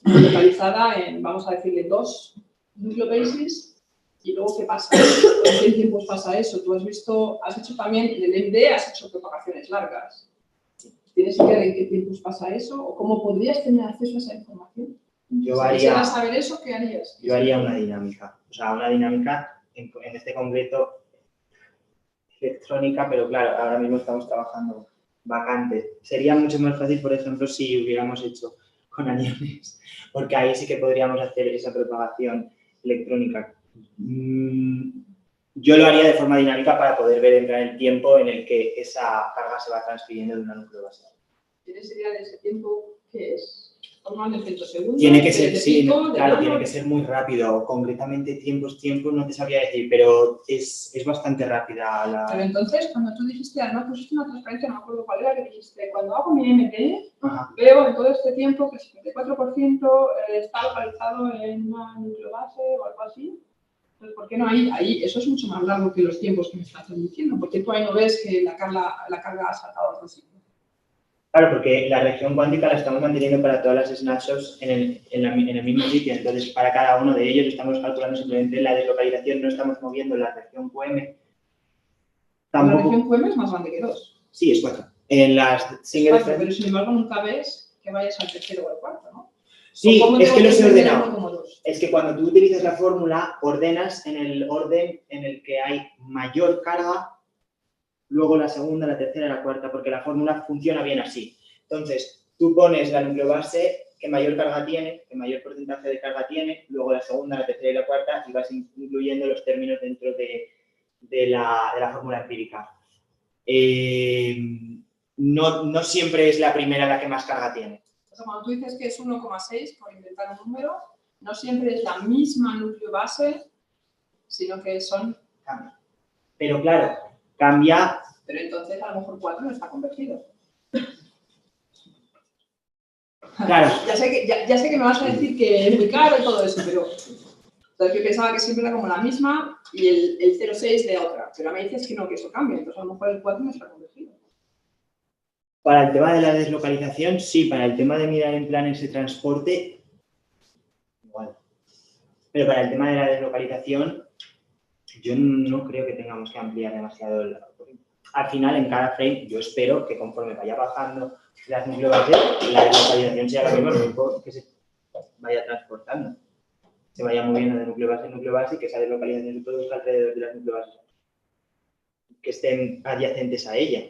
localizada en, vamos a decirle, 2 nucleobases, y luego, ¿qué pasa? ¿En qué tiempos pasa eso? Tú has hecho también, en el MD has hecho propagaciones largas. ¿Tienes idea de en qué tiempos pasa eso? ¿O cómo podrías tener acceso a esa información? Si quisieras saber eso, ¿qué harías? Yo haría una dinámica. O sea, una dinámica, en este concreto, electrónica, pero claro, ahora mismo estamos trabajando vacante. Sería mucho más fácil, por ejemplo, si hubiéramos hecho con aniones, porque ahí sí que podríamos hacer esa propagación electrónica. Yo lo haría de forma dinámica para poder ver en el tiempo en el que esa carga se va transfiriendo de una nucleobase. ¿Tienes idea de ese tiempo qué es? ¿Normal de femtosegundos? Tiene que ser, sí, claro, tiene que ser muy rápido. Concretamente, tiempos no te sabría decir, pero es bastante rápida la... Pero entonces, cuando tú dijiste, además pusiste una transparencia, no me acuerdo cuál era, que dijiste, cuando hago mi MT, veo en todo este tiempo que el 54% está localizado en una nucleobase o algo así. Entonces, ¿por qué no ahí? Eso es mucho más largo que los tiempos que me estás diciendo. ¿Por qué tú ahí no ves que la carga ha saltado así? Claro, porque la región cuántica la estamos manteniendo para todas las snapshots en el mismo sitio. Entonces, para cada uno de ellos estamos calculando simplemente la deslocalización, no estamos moviendo la región QM. Tampoco... La región QM es más grande que 2. Sí, es 4. En las single pero sin embargo nunca ves que vayas al tercero o al cuarto, ¿no? Sí, es que los he ordenado. Es que cuando tú utilizas la fórmula, ordenas en el orden en el que hay mayor carga, luego la segunda, la tercera y la cuarta, porque la fórmula funciona bien así. Entonces, tú pones la nucleobase que mayor carga tiene, que mayor porcentaje de carga tiene, luego la segunda, la tercera y la cuarta, y vas incluyendo los términos dentro de la fórmula empírica. No siempre es la primera la que más carga tiene. O sea, cuando tú dices que es 1,6, por inventar un número, no siempre es la misma nucleobase, sino que son... Cambia. Pero claro, cambia... Pero entonces a lo mejor 4 no está convertido. Claro. Ya sé que me vas a decir que es muy caro y todo eso, pero... Entonces yo pensaba que siempre era como la misma y el 0,6 de otra. Pero me dices que no, que eso cambia. Entonces a lo mejor el 4 no está convertido. Para el tema de la deslocalización, sí. Para el tema de mirar en plan ese transporte, igual. Pero para el tema de la deslocalización, yo no creo que tengamos que ampliar demasiado al final, en cada frame, yo espero que conforme vaya bajando las nucleobases, la deslocalización sea la misma, lo único que se vaya transportando. Se vaya moviendo de nucleobase en nucleobase y que esa deslocalización se produzca alrededor de las nucleobases que estén adyacentes a ella.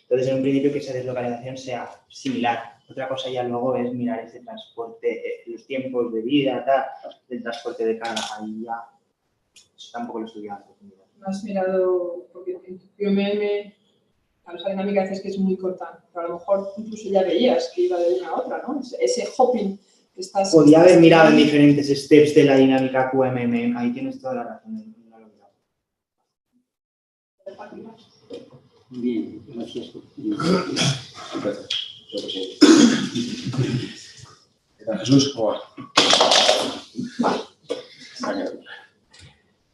Entonces, en un principio, que esa deslocalización sea similar. Otra cosa ya luego es mirar ese transporte, los tiempos de vida, del transporte de carga. Ahí ya, eso tampoco lo he estudiado. No has mirado, porque en tu QMM, esa dinámica dices que es muy corta, pero a lo mejor incluso ya veías que iba de una a otra, ¿no? Ese hopping que estás... Podría haber mirado en diferentes steps de la dinámica QMM. Ahí tienes toda la razón. No lo he mirado. Bien, gracias. Gracias, señor presidente. ¿Qué tal, Jesús? ¿Cómo va?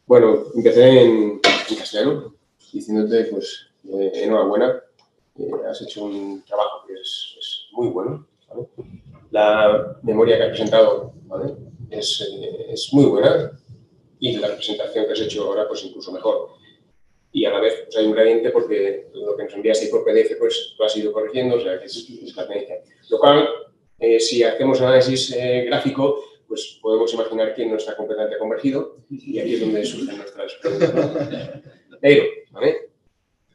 Bueno, empecé en castellano, diciéndote, pues, enhorabuena. Has hecho un trabajo que es muy bueno, ¿vale? La memoria que has presentado, ¿vale? Es muy buena y la presentación que has hecho ahora, pues, incluso mejor. Y a la vez pues hay un gradiente porque lo que nos enviaste por PDF pues lo has ido corrigiendo, o sea que es la tendencia. Lo cual, si hacemos análisis gráfico, pues podemos imaginar que no está completamente convergido y aquí es donde surgen nuestras preguntas, ¿no? Pero, ¿vale?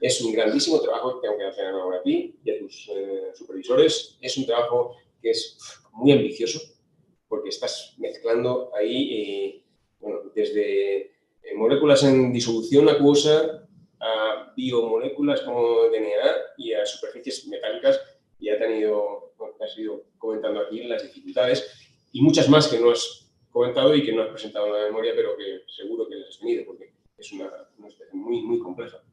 Es un grandísimo trabajo que tengo que hacer ahora a ti y a tus supervisores. Es un trabajo que es muy ambicioso porque estás mezclando ahí, bueno, desde moléculas en disolución acuosa a biomoléculas como DNA y a superficies metálicas. Y has ido comentando aquí las dificultades y muchas más que no has comentado y que no has presentado en la memoria, pero que seguro que las has tenido porque es una especie muy, muy compleja.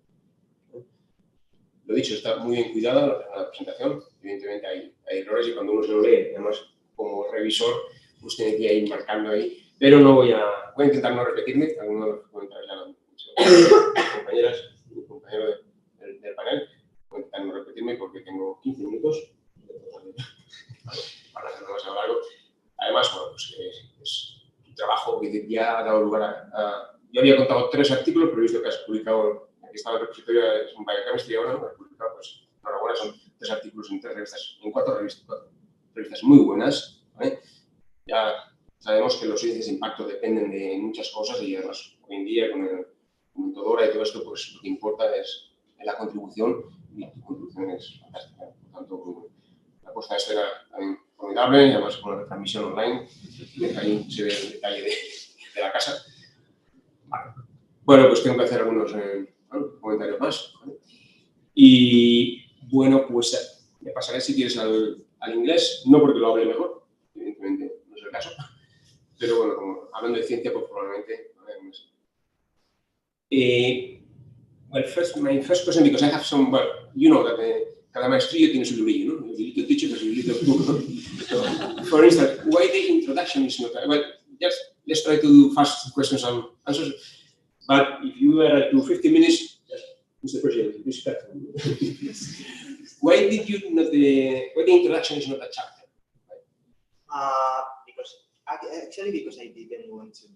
Lo dicho, está muy bien cuidada la presentación. Evidentemente hay errores y cuando uno se lo lee, además como revisor, pues tiene que ir marcando ahí. Pero no voy a intentar no repetirme. Algunos de los comentarios ya lo han dicho compañeras y compañeros del panel. Voy a intentar no repetirme porque tengo 15 minutos para hacerlo más largo. Además, bueno, pues es un trabajo que ya ha dado lugar a... Yo había contado 3 artículos, pero he visto que has publicado, aquí estaba el repositorio, es un Biochemistry ahora, ¿no? Has publicado, pues, enhorabuena, son 3 artículos en 3 revistas, en 4 revistas muy buenas, ¿vale? Ya sabemos que los índices de impacto dependen de muchas cosas y además hoy en día con el Dora y todo esto, pues lo que importa es la contribución y tu contribución es fantástica. Por tanto, la puesta de escena también formidable y además con la retransmisión online, ahí se ve el detalle de la casa. Vale. Bueno, pues tengo que hacer algunos comentarios más. ¿Vale? Y bueno, pues me pasaré si quieres al inglés, no porque lo hable mejor, evidentemente no es el caso, pero bueno, como hablando de ciencia, pues probablemente... Well, my first question, because I have some, well, you know that cada maestrillo tiene su librillo, ¿no? You little teacher has your little book, ¿no? So, for instance, why the introduction is not, well, just let's try to do fast questions and answers, but if you are to 50 minutes, Mr. President, respect. Why did you not, why the introduction is not a chapter? Because I didn't want to.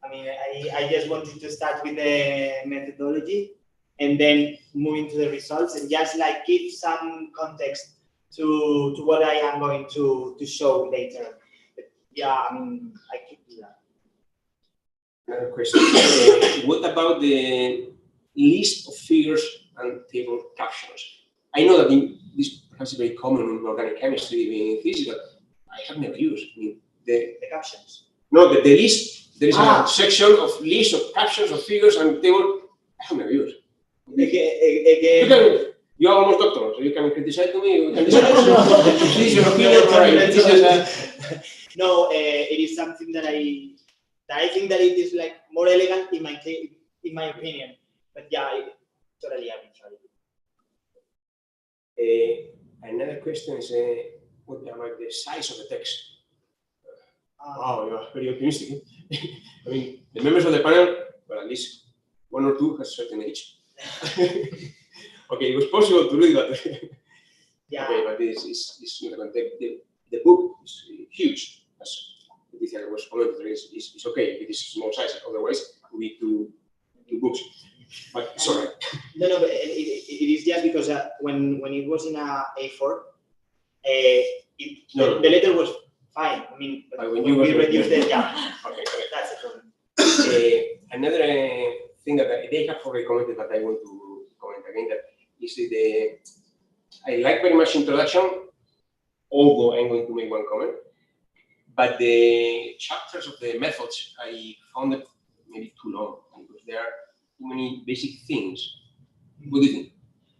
I mean, I just wanted to start with the methodology and then move into the results and just like give some context to what I am going to show later. But yeah, I mean, I could do that. Another question. What about the list of figures and table captions? I know that this perhaps is very common in organic chemistry, in physics, but I have never used the captions. No, the list. There is a section of list of captions of figures and table. I have never used. You are almost doctor, so you can criticize to me. You can this is your opinion, No, it is something that I think that it is like more elegant in my opinion. But yeah, totally arbitrary. Another question is what about the size of the text? Wow, you are very optimistic. I mean, the members of the panel, well, at least 1 or 2 has a certain age. Okay, it was possible to read that. Yeah. Okay, but this is the book is huge. As Leticia was commenting, it's okay if it is small size. Otherwise, we need 2 books. But it's all right. No, but it is just because when it was in a A4, the letter was fine. I mean, but when we reduced it, yeah. Okay, that's the problem. Another thing that they have already commented, but I want to comment again, that is I like very much introduction, although I'm going to make one comment, but the chapters of the methods, I found it maybe too long, because there are too many basic things. What do you think?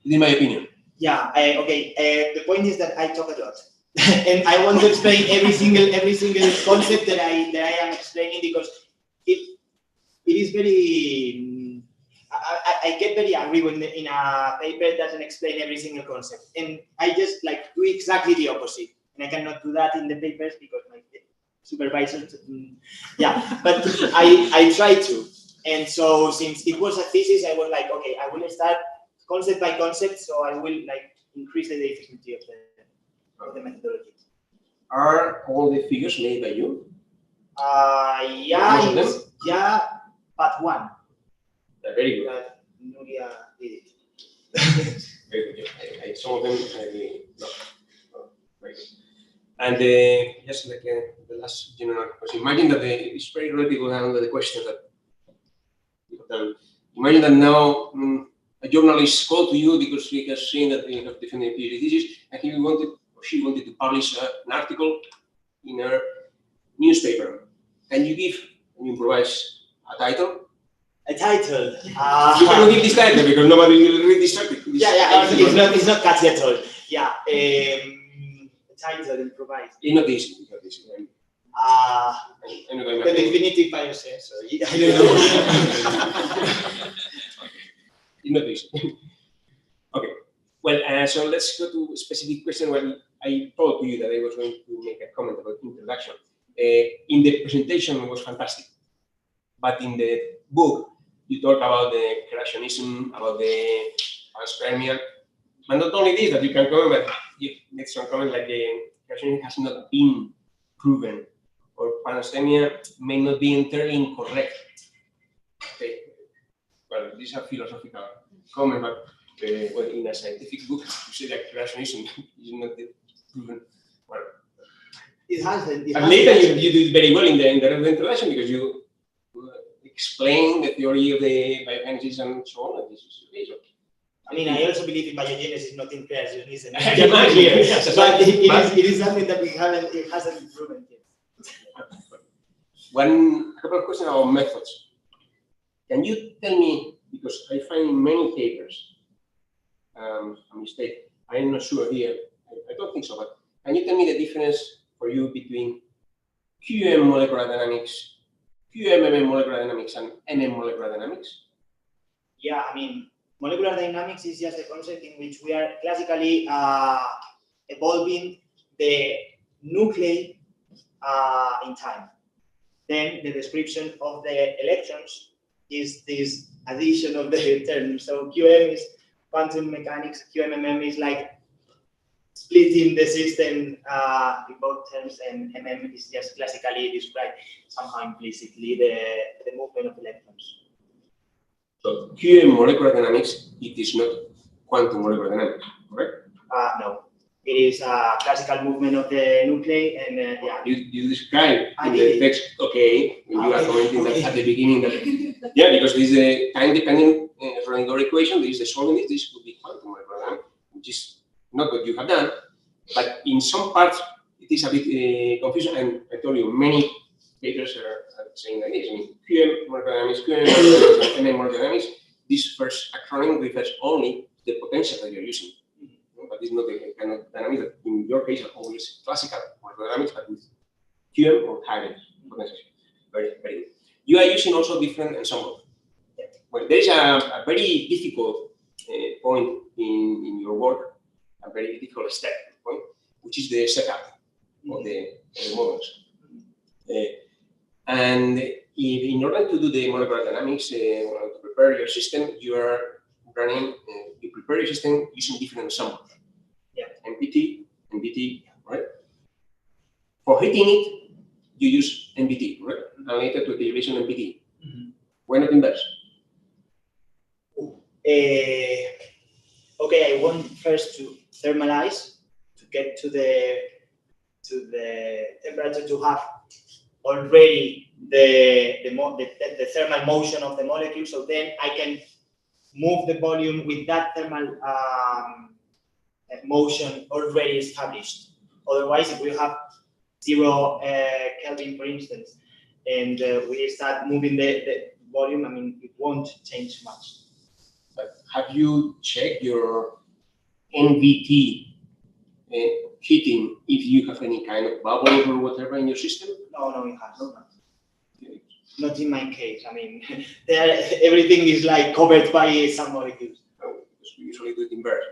In my opinion. Yeah, okay. The point is that I talk a lot. And I want to explain every single concept that I am explaining because it is very I get very angry when in a paper doesn't explain every single concept, and I just like do exactly the opposite, and I cannot do that in the papers because my supervisor, yeah, but I try to, and so since it was a thesis, I was like, okay, I will start concept by concept, so I will like increase the difficulty of the methodology. Are all the figures made by you? Yeah, but one. Very good. Nuria did it. Very good. Some of them no. Very good. And just like the last general question, imagine that it's very related to the question that imagine that now a journalist called to you because he has seen that you have defended a PhD thesis, and he wanted or she wanted to publish an article in a newspaper. Can you improvise a title? A title. You cannot give this title because nobody will read this article. It's not catchy at all. Yeah. A title improvised. It's not easy. It's not easy. The definitive biosensor. I don't know. It's not easy. Okay. Well, so let's go to a specific question. When I told you that I was going to make a comment about introduction. In the presentation, it was fantastic. But in the book, you talk about the creationism, about the panspermia. But not only this, that you can comment, but you make some comment like the creationism has not been proven, or panspermia may not be entirely incorrect. Okay. Well, this is a philosophical comment, but well, in a scientific book, you say that creationism is not proven. Well, it hasn't. And later you did very well in the introduction because you explain the theory of the biogenesis and so on. This is okay, so. I mean, I also believe in biogenesis, not in creationism. But it is something that it hasn't been proven yet. A couple of questions about methods. Can you tell me, because I find in many papers a mistake, I'm not sure here, I don't think so, but can you tell me the difference for you between QM molecular dynamics, QMMM molecular dynamics, and MM molecular dynamics? Yeah, I mean, molecular dynamics is just a concept in which we are classically evolving the nuclei in time. Then the description of the electrons is this addition of the terms. So QM is quantum mechanics, QMMM is like splitting the system in both terms, and MM is just classically described somehow implicitly the movement of electrons. So QM molecular dynamics, it is not quantum molecular dynamics, correct? No. It is a classical movement of the nuclei, and yeah. You describe in the text, okay, when you are commenting that at the beginning that, yeah, because this is a time-dependent Schrödinger equation, this is the solving this would be quantum molecular dynamics, which is not what you have done, but in some parts it is a bit confusing, and I told you many papers are saying like this. I mean, QM molecular dynamics, QM molecular dynamics, MM molecular dynamics, this first acronym refers only to the potential that you're using. But it's not the kind of dynamics that in your case are always classical molecular dynamics, but with QM or higher potential. Very, very good. You are using also different ensembles. Well, there is a very difficult point in your work, a very difficult step point, which is the setup of the models. And in order to do the molecular dynamics, to prepare your system, you are running, you prepare your system using different ensembles. Yeah. MPT, NBT, right? For heating it, you use NBT, right? And later to derivation NBT. Why not inverse? Okay, I want first to thermalize to get to the temperature to have already the thermal motion of the molecule, so then I can move the volume with that thermal motion already established. Otherwise, if we have 0 Kelvin, for instance, and we start moving the volume, I mean, it won't change much. But have you checked your NVT heating if you have any kind of bubble or whatever in your system? No, it has not. Not in my case. I mean, everything is like covered by some molecules. No, because we usually do it inverse.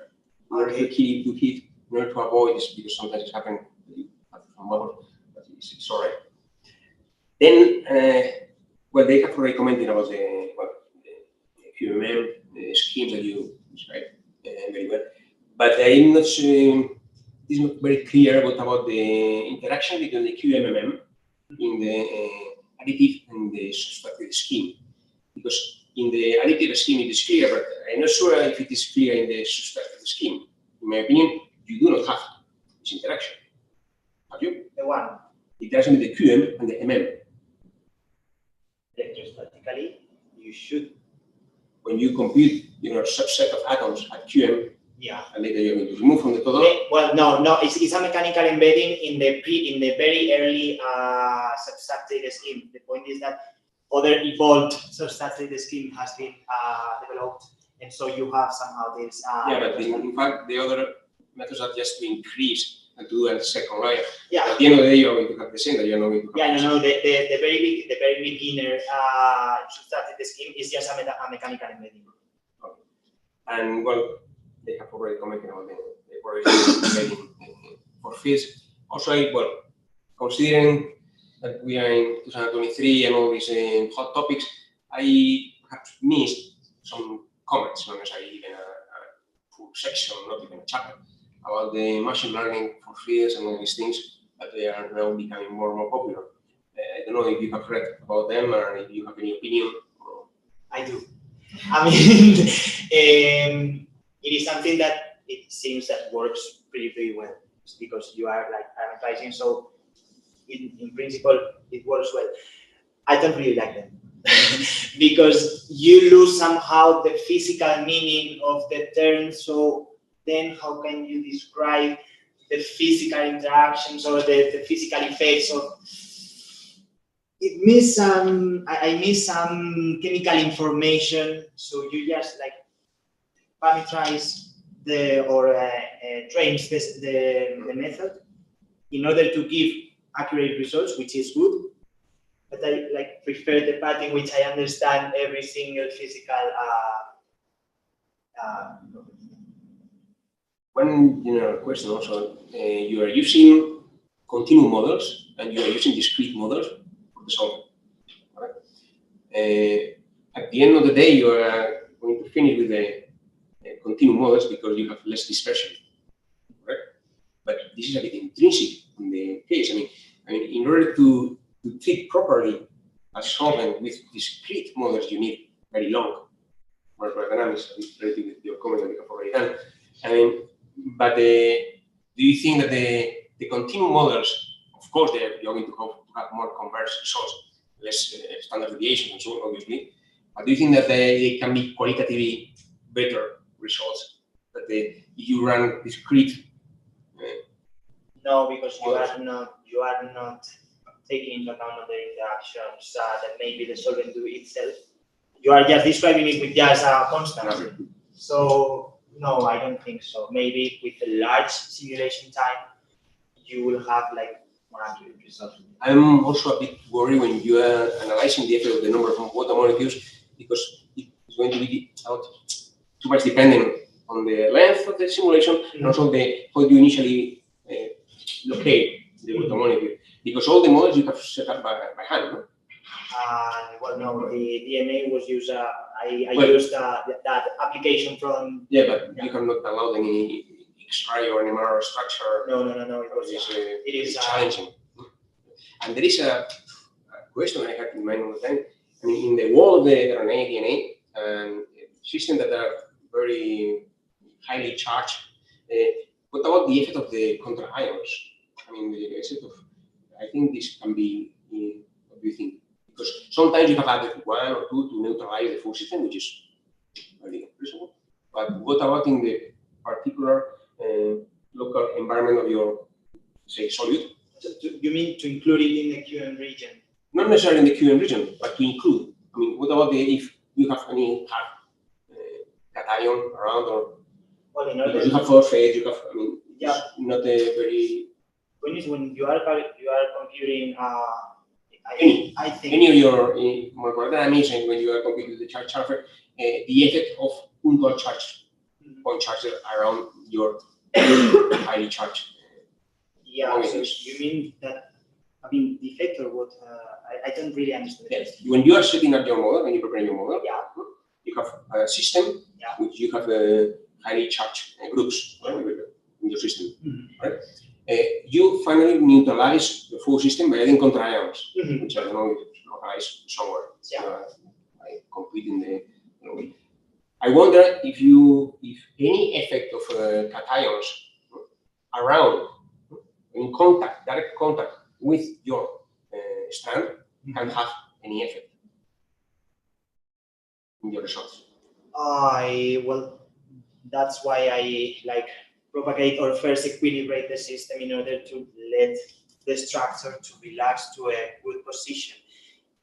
Okay. To heat in order to avoid this, because sometimes it happens that you have some bubble, but it's all right. Then, well, they have already commented about the QMM schemes that you described very well, but I'm not sure. It's not very clear about the interaction between the QMMM in the additive and the subtractive scheme, because in the additive scheme it is clear, but I'm not sure if it is clear in the subtractive scheme. In my opinion, you do not have this interaction. Have you? The one. The interaction with the QM and the MM. Electrostatically, you should when you compute your subset of atoms at QM, Yeah. and later you're going to remove from the total. Well, no, it's a mechanical embedding in the very early substrate scheme. The point is that other evolved substrate scheme has been developed, and so you have somehow this. Yeah, but in fact, the other methods are just to increase and to do a second layer. Yeah. At the end of the day, you're going to have the same. That you're not going to have. Yeah, no. The very beginner substrate scheme is just a mechanical embedding. Okay. And well, they have already commented on the embedding for fields. Also, considering that we are in 2023 and all these hot topics, I have missed some comments, not necessarily even a full section, not even a chapter, about the machine learning for fields and all these things, that they are now becoming more and more popular. I don't know if you have read about them or if you have any opinion. I do. I mean, it is something that it seems that works pretty well, because you are like parameterizing, so in principle it works well. I don't really like them because you lose somehow the physical meaning of the term. So then how can you describe the physical interactions or the physical effects of it? I miss some chemical information. So you just like parameterize train the method in order to give accurate results, which is good. But I prefer the path in which I understand every single physical. One general question also: you are using continuum models and you are using discrete models for the solving. Right? At the end of the day, you are going to finish with the continuum models because you have less dispersion. Right? But this is a bit intrinsic in the case. I mean, in order to treat properly a solvent with discrete models, you need very long molecular dynamics, related with your comment that you have already done. I mean, but do you think that the continuum models, of course, you're going to have more converged results, less standard deviation and so on, obviously, but do you think that they can be qualitatively better results that if you run discrete? No, because you are not taking into account other interactions that maybe the solvent do itself. You are just describing it with just a constant. So no, I don't think so. Maybe with a large simulation time, you will have more accurate results. I'm also a bit worried when you are analyzing the effect of the number of water molecules, because it's going to be too much dependent on the length of the simulation and also how you initially locate the water molecule. Because all the models you have set up by hand, no? Well, no, the DNA was used. I used that application from. Yeah, but you have not allowed any X-ray or NMR structure. No. It is challenging. And there is a question I have in mind all the time. I mean, in the world of the RNA, DNA, and systems that are very highly charged, what about the effect of the contra ions? I mean, the effect of. I think this can be. What do you think? Because sometimes you have added one or two to neutralize the full system, which is very reasonable. But what about in the particular local environment of your, say, solute? You mean to include it in the QM region? Not necessarily in the QM region, but to include. I mean, what about if you have any cation around, or because you have phosphate, you have, I mean, yeah, not a very. When you are computing, I think any of your molecular dynamics, and when you are computing the charge transfer, the effect of punctual charge, point charges around your highly charged. Yeah, so you mean that? I mean, the effect or what? I don't really understand. Yes. When you are setting up your model, when you prepare your model, yeah, you have a system, yeah, which you have highly charged groups, right, in your system, right? You finally neutralize the full system by adding contra ions, which I don't know if it's localized somewhere. Yeah. By completing the. I wonder if any effect of cations around, in contact, direct contact with your strand, can have any effect in your results. Well, that's why I like propagate or first equilibrate the system in order to let the structure to relax to a good position.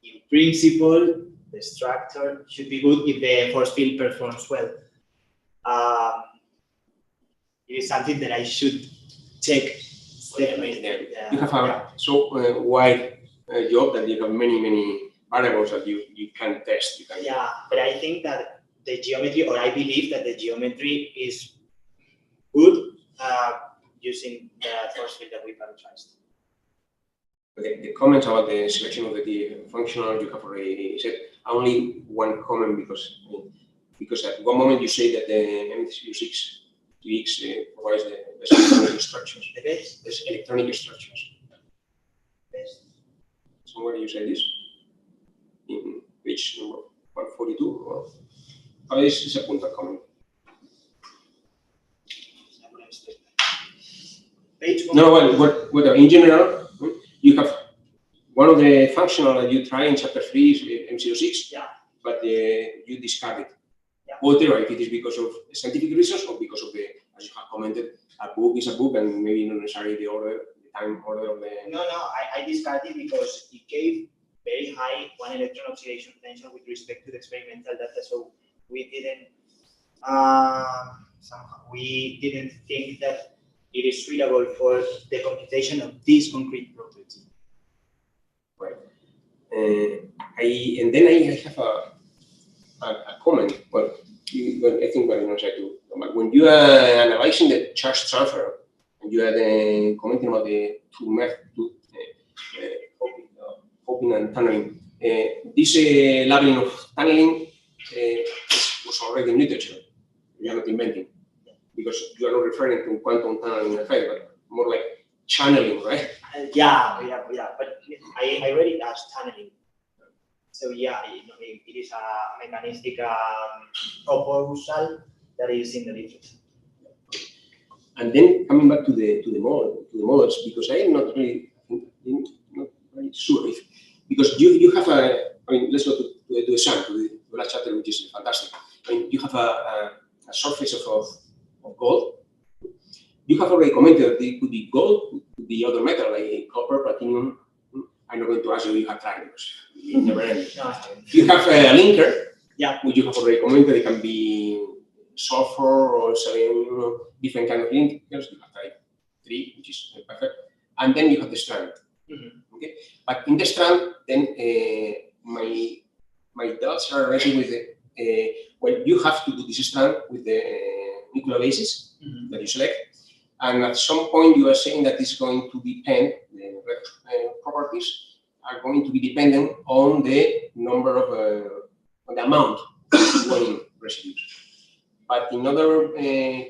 In principle, the structure should be good if the force field performs well. It is something that I should check. You have a so wide job that you have many variables that you can test. Yeah, but I think that the geometry, or I believe that the geometry is good using the force field that we parameterized. Okay, the comments about the selection of the functional, you have already said. Only one comment because at one moment you say that the MCU6 provides the best electronic structures. The best? There's electronic structures. Best. Somewhere you say this? In page number 142? Or, this is a point of comment. Page one. No, well, whatever. In general, you have one of the functional that you try in chapter 3 is MCO6, yeah. But you discard it. Yeah. Whatever, if it is because of scientific reasons or because of the, as you have commented, a book is a book and maybe not necessarily the order, the time order of the... No, I discarded because it gave very high one electron oxidation potential with respect to the experimental data, so we didn't think that it is suitable for the computation of this concrete property. Right. And then I have a comment. Well, I think what I try to when you are analyzing the charge transfer and you are commenting about the two methods, hopping and tunneling. This labeling of tunneling was already in literature. You are not inventing because you are not referring to quantum tunneling effect, but more like channeling, right? Yeah. But I read it as tunneling. So yeah, it is a mechanistic proposal that is in the literature. And then coming back to the models, because I am not really sure if because you have a. I mean, let's go to the sun, to the last chapter, which is fantastic. I mean, you have a surface of gold. You have already commented that it could be gold, could be other metal like copper, platinum. I'm not going to ask you if you have tried because it never ends. You have a linker, which you have already commented. It can be sulfur or selenium, different kind of linkers. You have type 3, which is perfect. And then you have the strand. Okay, but in the strand, then my doubts are related with the well, you have to do this strand with the nuclear basis that you select, and at some point you are saying that it's going to depend. The Redox properties are going to be dependent on the number of on the amount of winning residues. But in other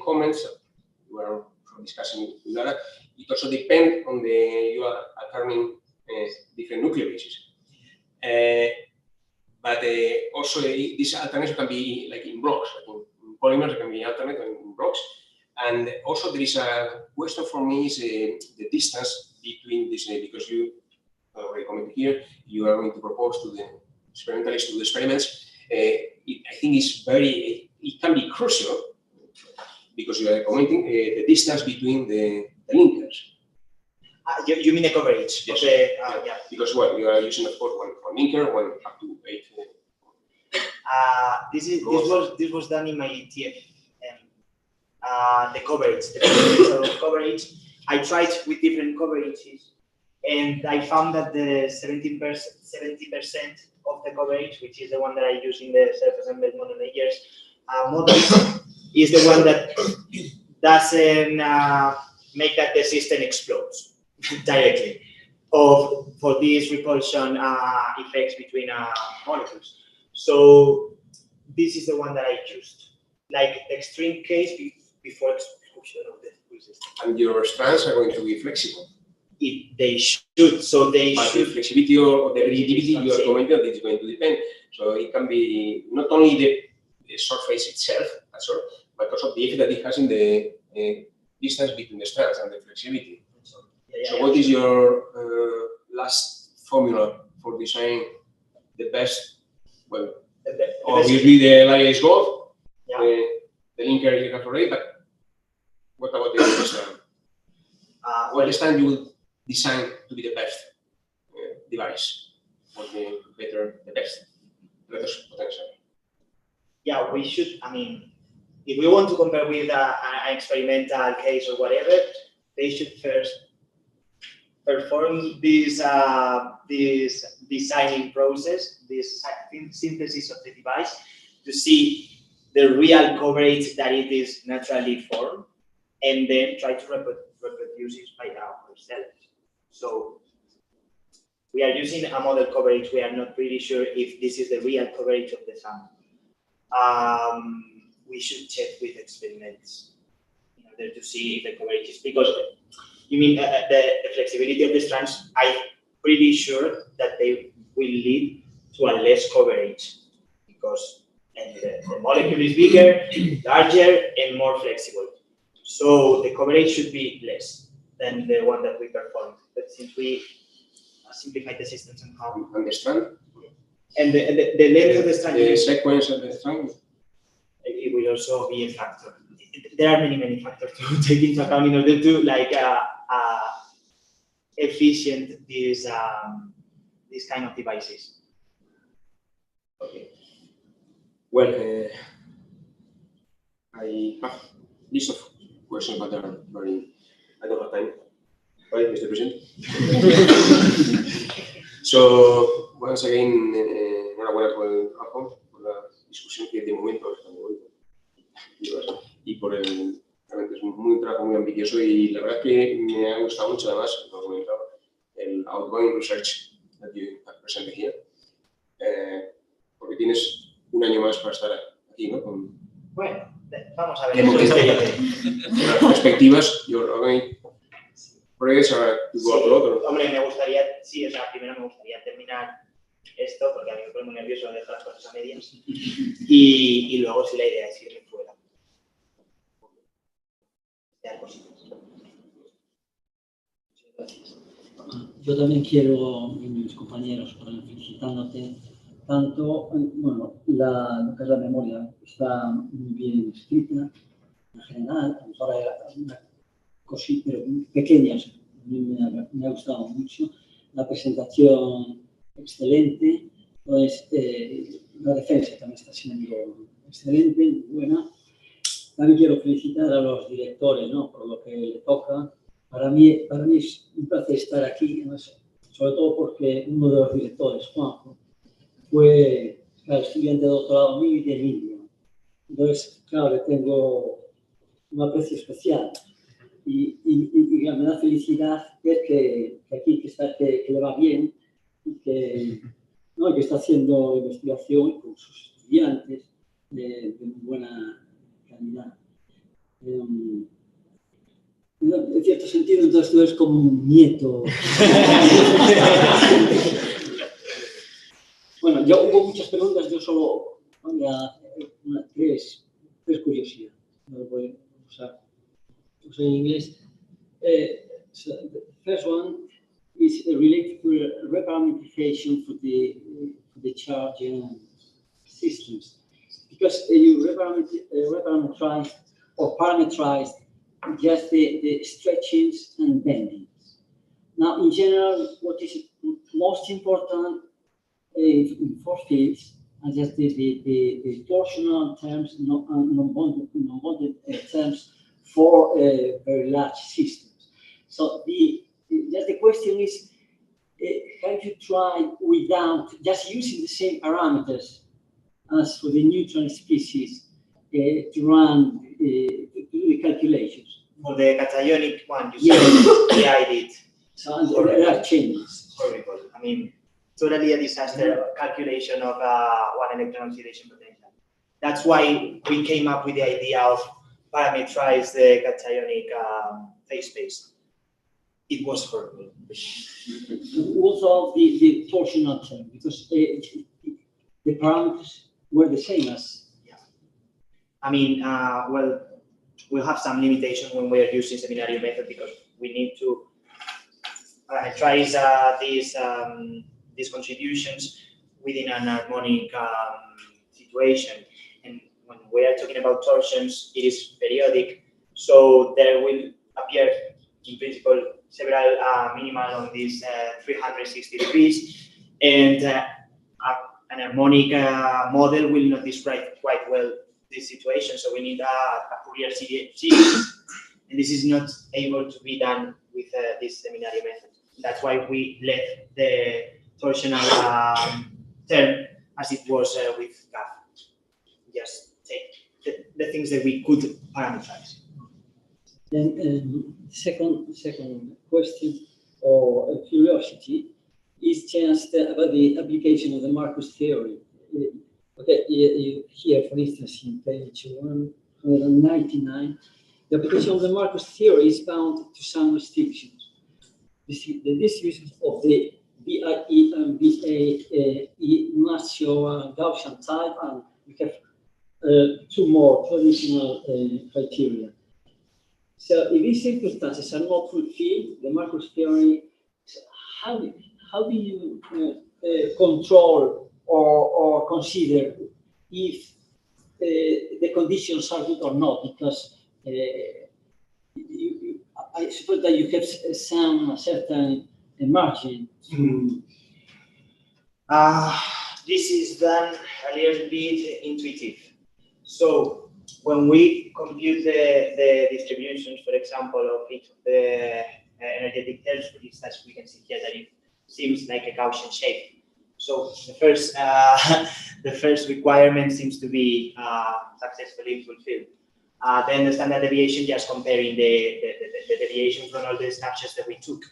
comments we were discussing with Lara, it also depends on the you are altering different nuclear bases. But also this alternation can be like in blocks, like in polymers, it can be alternated in blocks. And also there is a question for me is the distance between this, because you already commented here, you are going to propose to the experimentalists to do experiments. I think it can be crucial because you are commenting the distance between the linkers. You mean the coverage? Yes. Okay, yeah. Because well, you are using of course one linker, one up to 8. This was done in my TF. The coverage, the coverage. I tried with different coverages, and I found that the 70% of the coverage, which is the one that I use in the self-assembled monolayers model, is the one that doesn't make that the system explodes directly, or for these repulsion effects between molecules. So this is the one that I used, like extreme case before exclusion of the full system. And your strands are going to be flexible. If they should, so they but should. The flexibility or the rigidity you are commenting that is going to depend. So it can be not only the surface itself, but also the effect that it has in the distance between the strands and the flexibility. So what is your last formula for designing the best? Well, obviously the layer is gold, the linker you have already, but what about the other stand? What stand you will design to be the best device, or the best Redox potential? Yeah, we should, I mean, if we want to compare with an experimental case or whatever, they should first perform this designing process, this synthesis of the device, to see the real coverage that it is naturally formed, and then try to reproduce it by ourselves. So we are using a model coverage. We are not really sure if this is the real coverage of the sample. We should check with experiments in order to see if the coverage is, because you mean the flexibility of the strands, I'm pretty sure that they will lead to a less coverage, because the molecule is bigger, larger, and more flexible. So the coverage should be less than the one that we performed. But since we simplify the system somehow. And the strand? And the length of the strand. The sequence of the strand? It will also be a factor. There are many factors to take into account in order to efficient these kind of devices. Okay. Well, I have list of questions, but they are very. I don't have time. Right, Mr. President? So, once again, enhorabuena por la discusión que de momento está muy buena. Y por el, realmente es un trabajo muy ambicioso, y la verdad es que me ha gustado mucho, además, lo he comentado, el outgoing research that you have presented here, porque tienes un año más para estar aquí, ¿no? Bueno, vamos a ver. Las perspectivas, you're going projects are to go abroad. Hombre, me gustaría, sí, o sea, primero me gustaría terminar esto, porque a mí me pone muy nervioso dejar las cosas a medias, y luego sí la idea es irme fuera. Yo también quiero, y mis compañeros, felicitándote, tanto, bueno, lo que es la memoria está muy bien escrita, en general, ahora una cosita, pero pequeñas, me ha gustado mucho, la presentación excelente, pues, la defensa también está siendo excelente, muy buena. También quiero felicitar a los directores, ¿no?, por lo que le toca. Para mí es un placer estar aquí, sobre todo porque uno de los directores, Juanjo, fue estudiante de doctorado mío y de India. Entonces, claro, le tengo un aprecio especial. Y me da felicidad ver que aquí que le va bien y que está haciendo investigación con sus estudiantes de muy buena calidad. En cierto sentido, entonces tú eres como un nieto. Bueno, ya hubo muchas preguntas, yo solo voy a tres curiosidades. No voy a usar en inglés. So the first one is related to reparameterization for the charging systems, because you reparameterized or parameterized just the stretchings and bendings. Now, in general, what is most important in force fields are just the torsional terms, non-bonded terms for very large systems. So just the question is, have you tried without just using the same parameters as for the neutron species to run to do the calculations? For the cationic one, you said, yeah, I did. So there are changes. Horrible. I mean, totally a disaster calculation of one electron oxidation potential. That's why we came up with the idea of parameterize the cationic phase space. It was horrible. Also, the torsional term, because the parameters were the same as. Yeah. I mean, well, we'll have some limitation when we are using seminario method, because we need to parameterize these contributions within an harmonic situation. And when we are talking about torsions, it is periodic. So there will appear, in principle, several minima on these 360 degrees, and an harmonic model will not describe quite well this situation. So we need a Fourier series, and this is not able to be done with this seminary method. That's why we left the torsional term as it was with GAF. Just take the things that we could parameterize. Then second question or curiosity is just about the application of the Marcus theory. Okay, here, for instance, in page 199, the application of the Marcus theory is bound to some restrictions. The distribution of the BIE and BAE must show a Gaussian type, and we have two more traditional criteria. So if these circumstances are not fulfilled, the Marcus theory, how do you control or consider if the conditions are good or not? Because I suppose that you have some certain margin. This is done a little bit intuitive. So when we compute the distributions, for example, of each of the energetic terms, for instance, we can see here that it seems like a Gaussian shape. So the first requirement seems to be successfully fulfilled. Then the standard deviation, just comparing the deviation from all the snapshots that we took,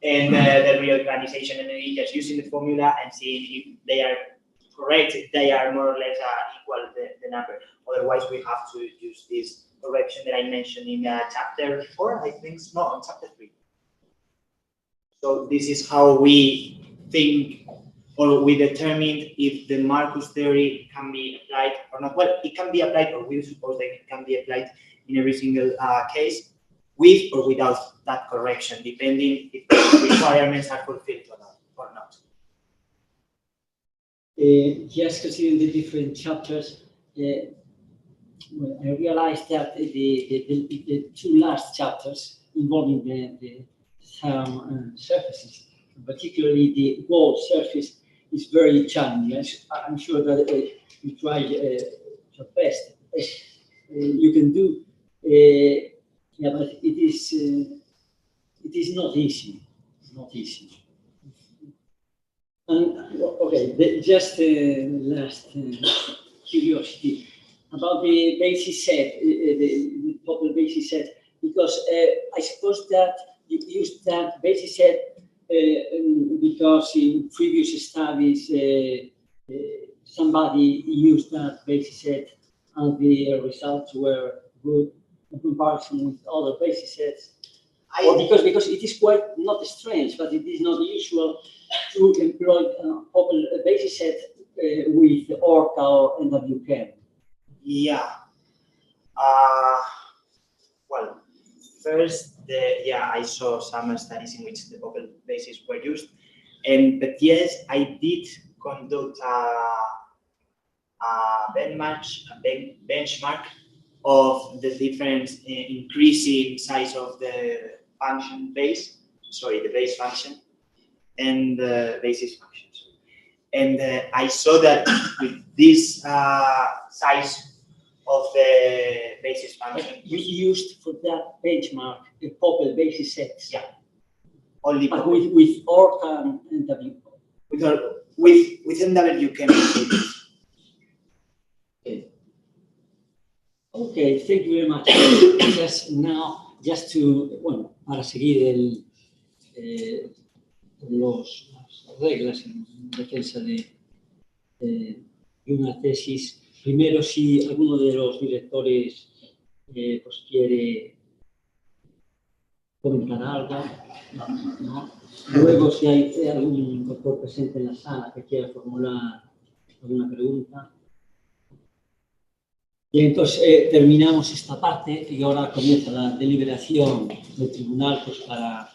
and the reorganization energy, just using the formula and seeing if they are correct, if they are more or less equal the number. Otherwise, we have to use this correction that I mentioned in chapter 4, I think, no, on chapter 3. So this is how we think, or we determined if the Marcus theory can be applied or not. Well, it can be applied, or we suppose that it can be applied in every single case, with or without that correction, depending if the requirements are fulfilled or not. Just considering the different chapters, well, I realized that the two last chapters involving the surfaces, particularly the wall surface, is very challenging. I'm sure that you try your best. You can do, yeah, but it is not easy. It's not easy. And okay, just last curiosity about the basis set, the total basis set, because I suppose that you used that basis set because in previous studies somebody used that basis set and the results were good in comparison with other basis sets. Or because it is quite not strange, but it is not usual to employ a basis set with ORCA or NWChem. Yeah. Well, first, I saw some studies in which the Opel bases were used, but yes, I did conduct a benchmark of the different increasing size of the function base, the base function, and the basis functions. And I saw that with this size of the basis function. You used for that benchmark a Popel basis set. Yeah. Only with ORCA and NWChem. With NWChem. Okay, thank you very much. Just to, bueno, para seguir las reglas en defensa de una tesis, primero si alguno de los directores pues quiere comentar algo, ¿no? Luego si hay algún doctor presente en la sala que quiera formular alguna pregunta. Y entonces terminamos esta parte y ahora comienza la deliberación del tribunal pues, para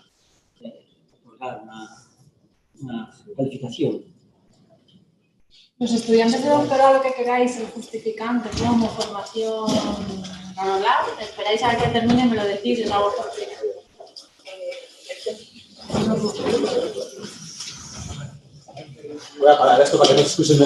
otorgar una calificación. Los estudiantes de doctorado lo que queráis, el justificante, como formación, bla, bla, bla, esperáis a ver que termine y me lo decís y os hago Voy a apagar esto para que no se escuchen de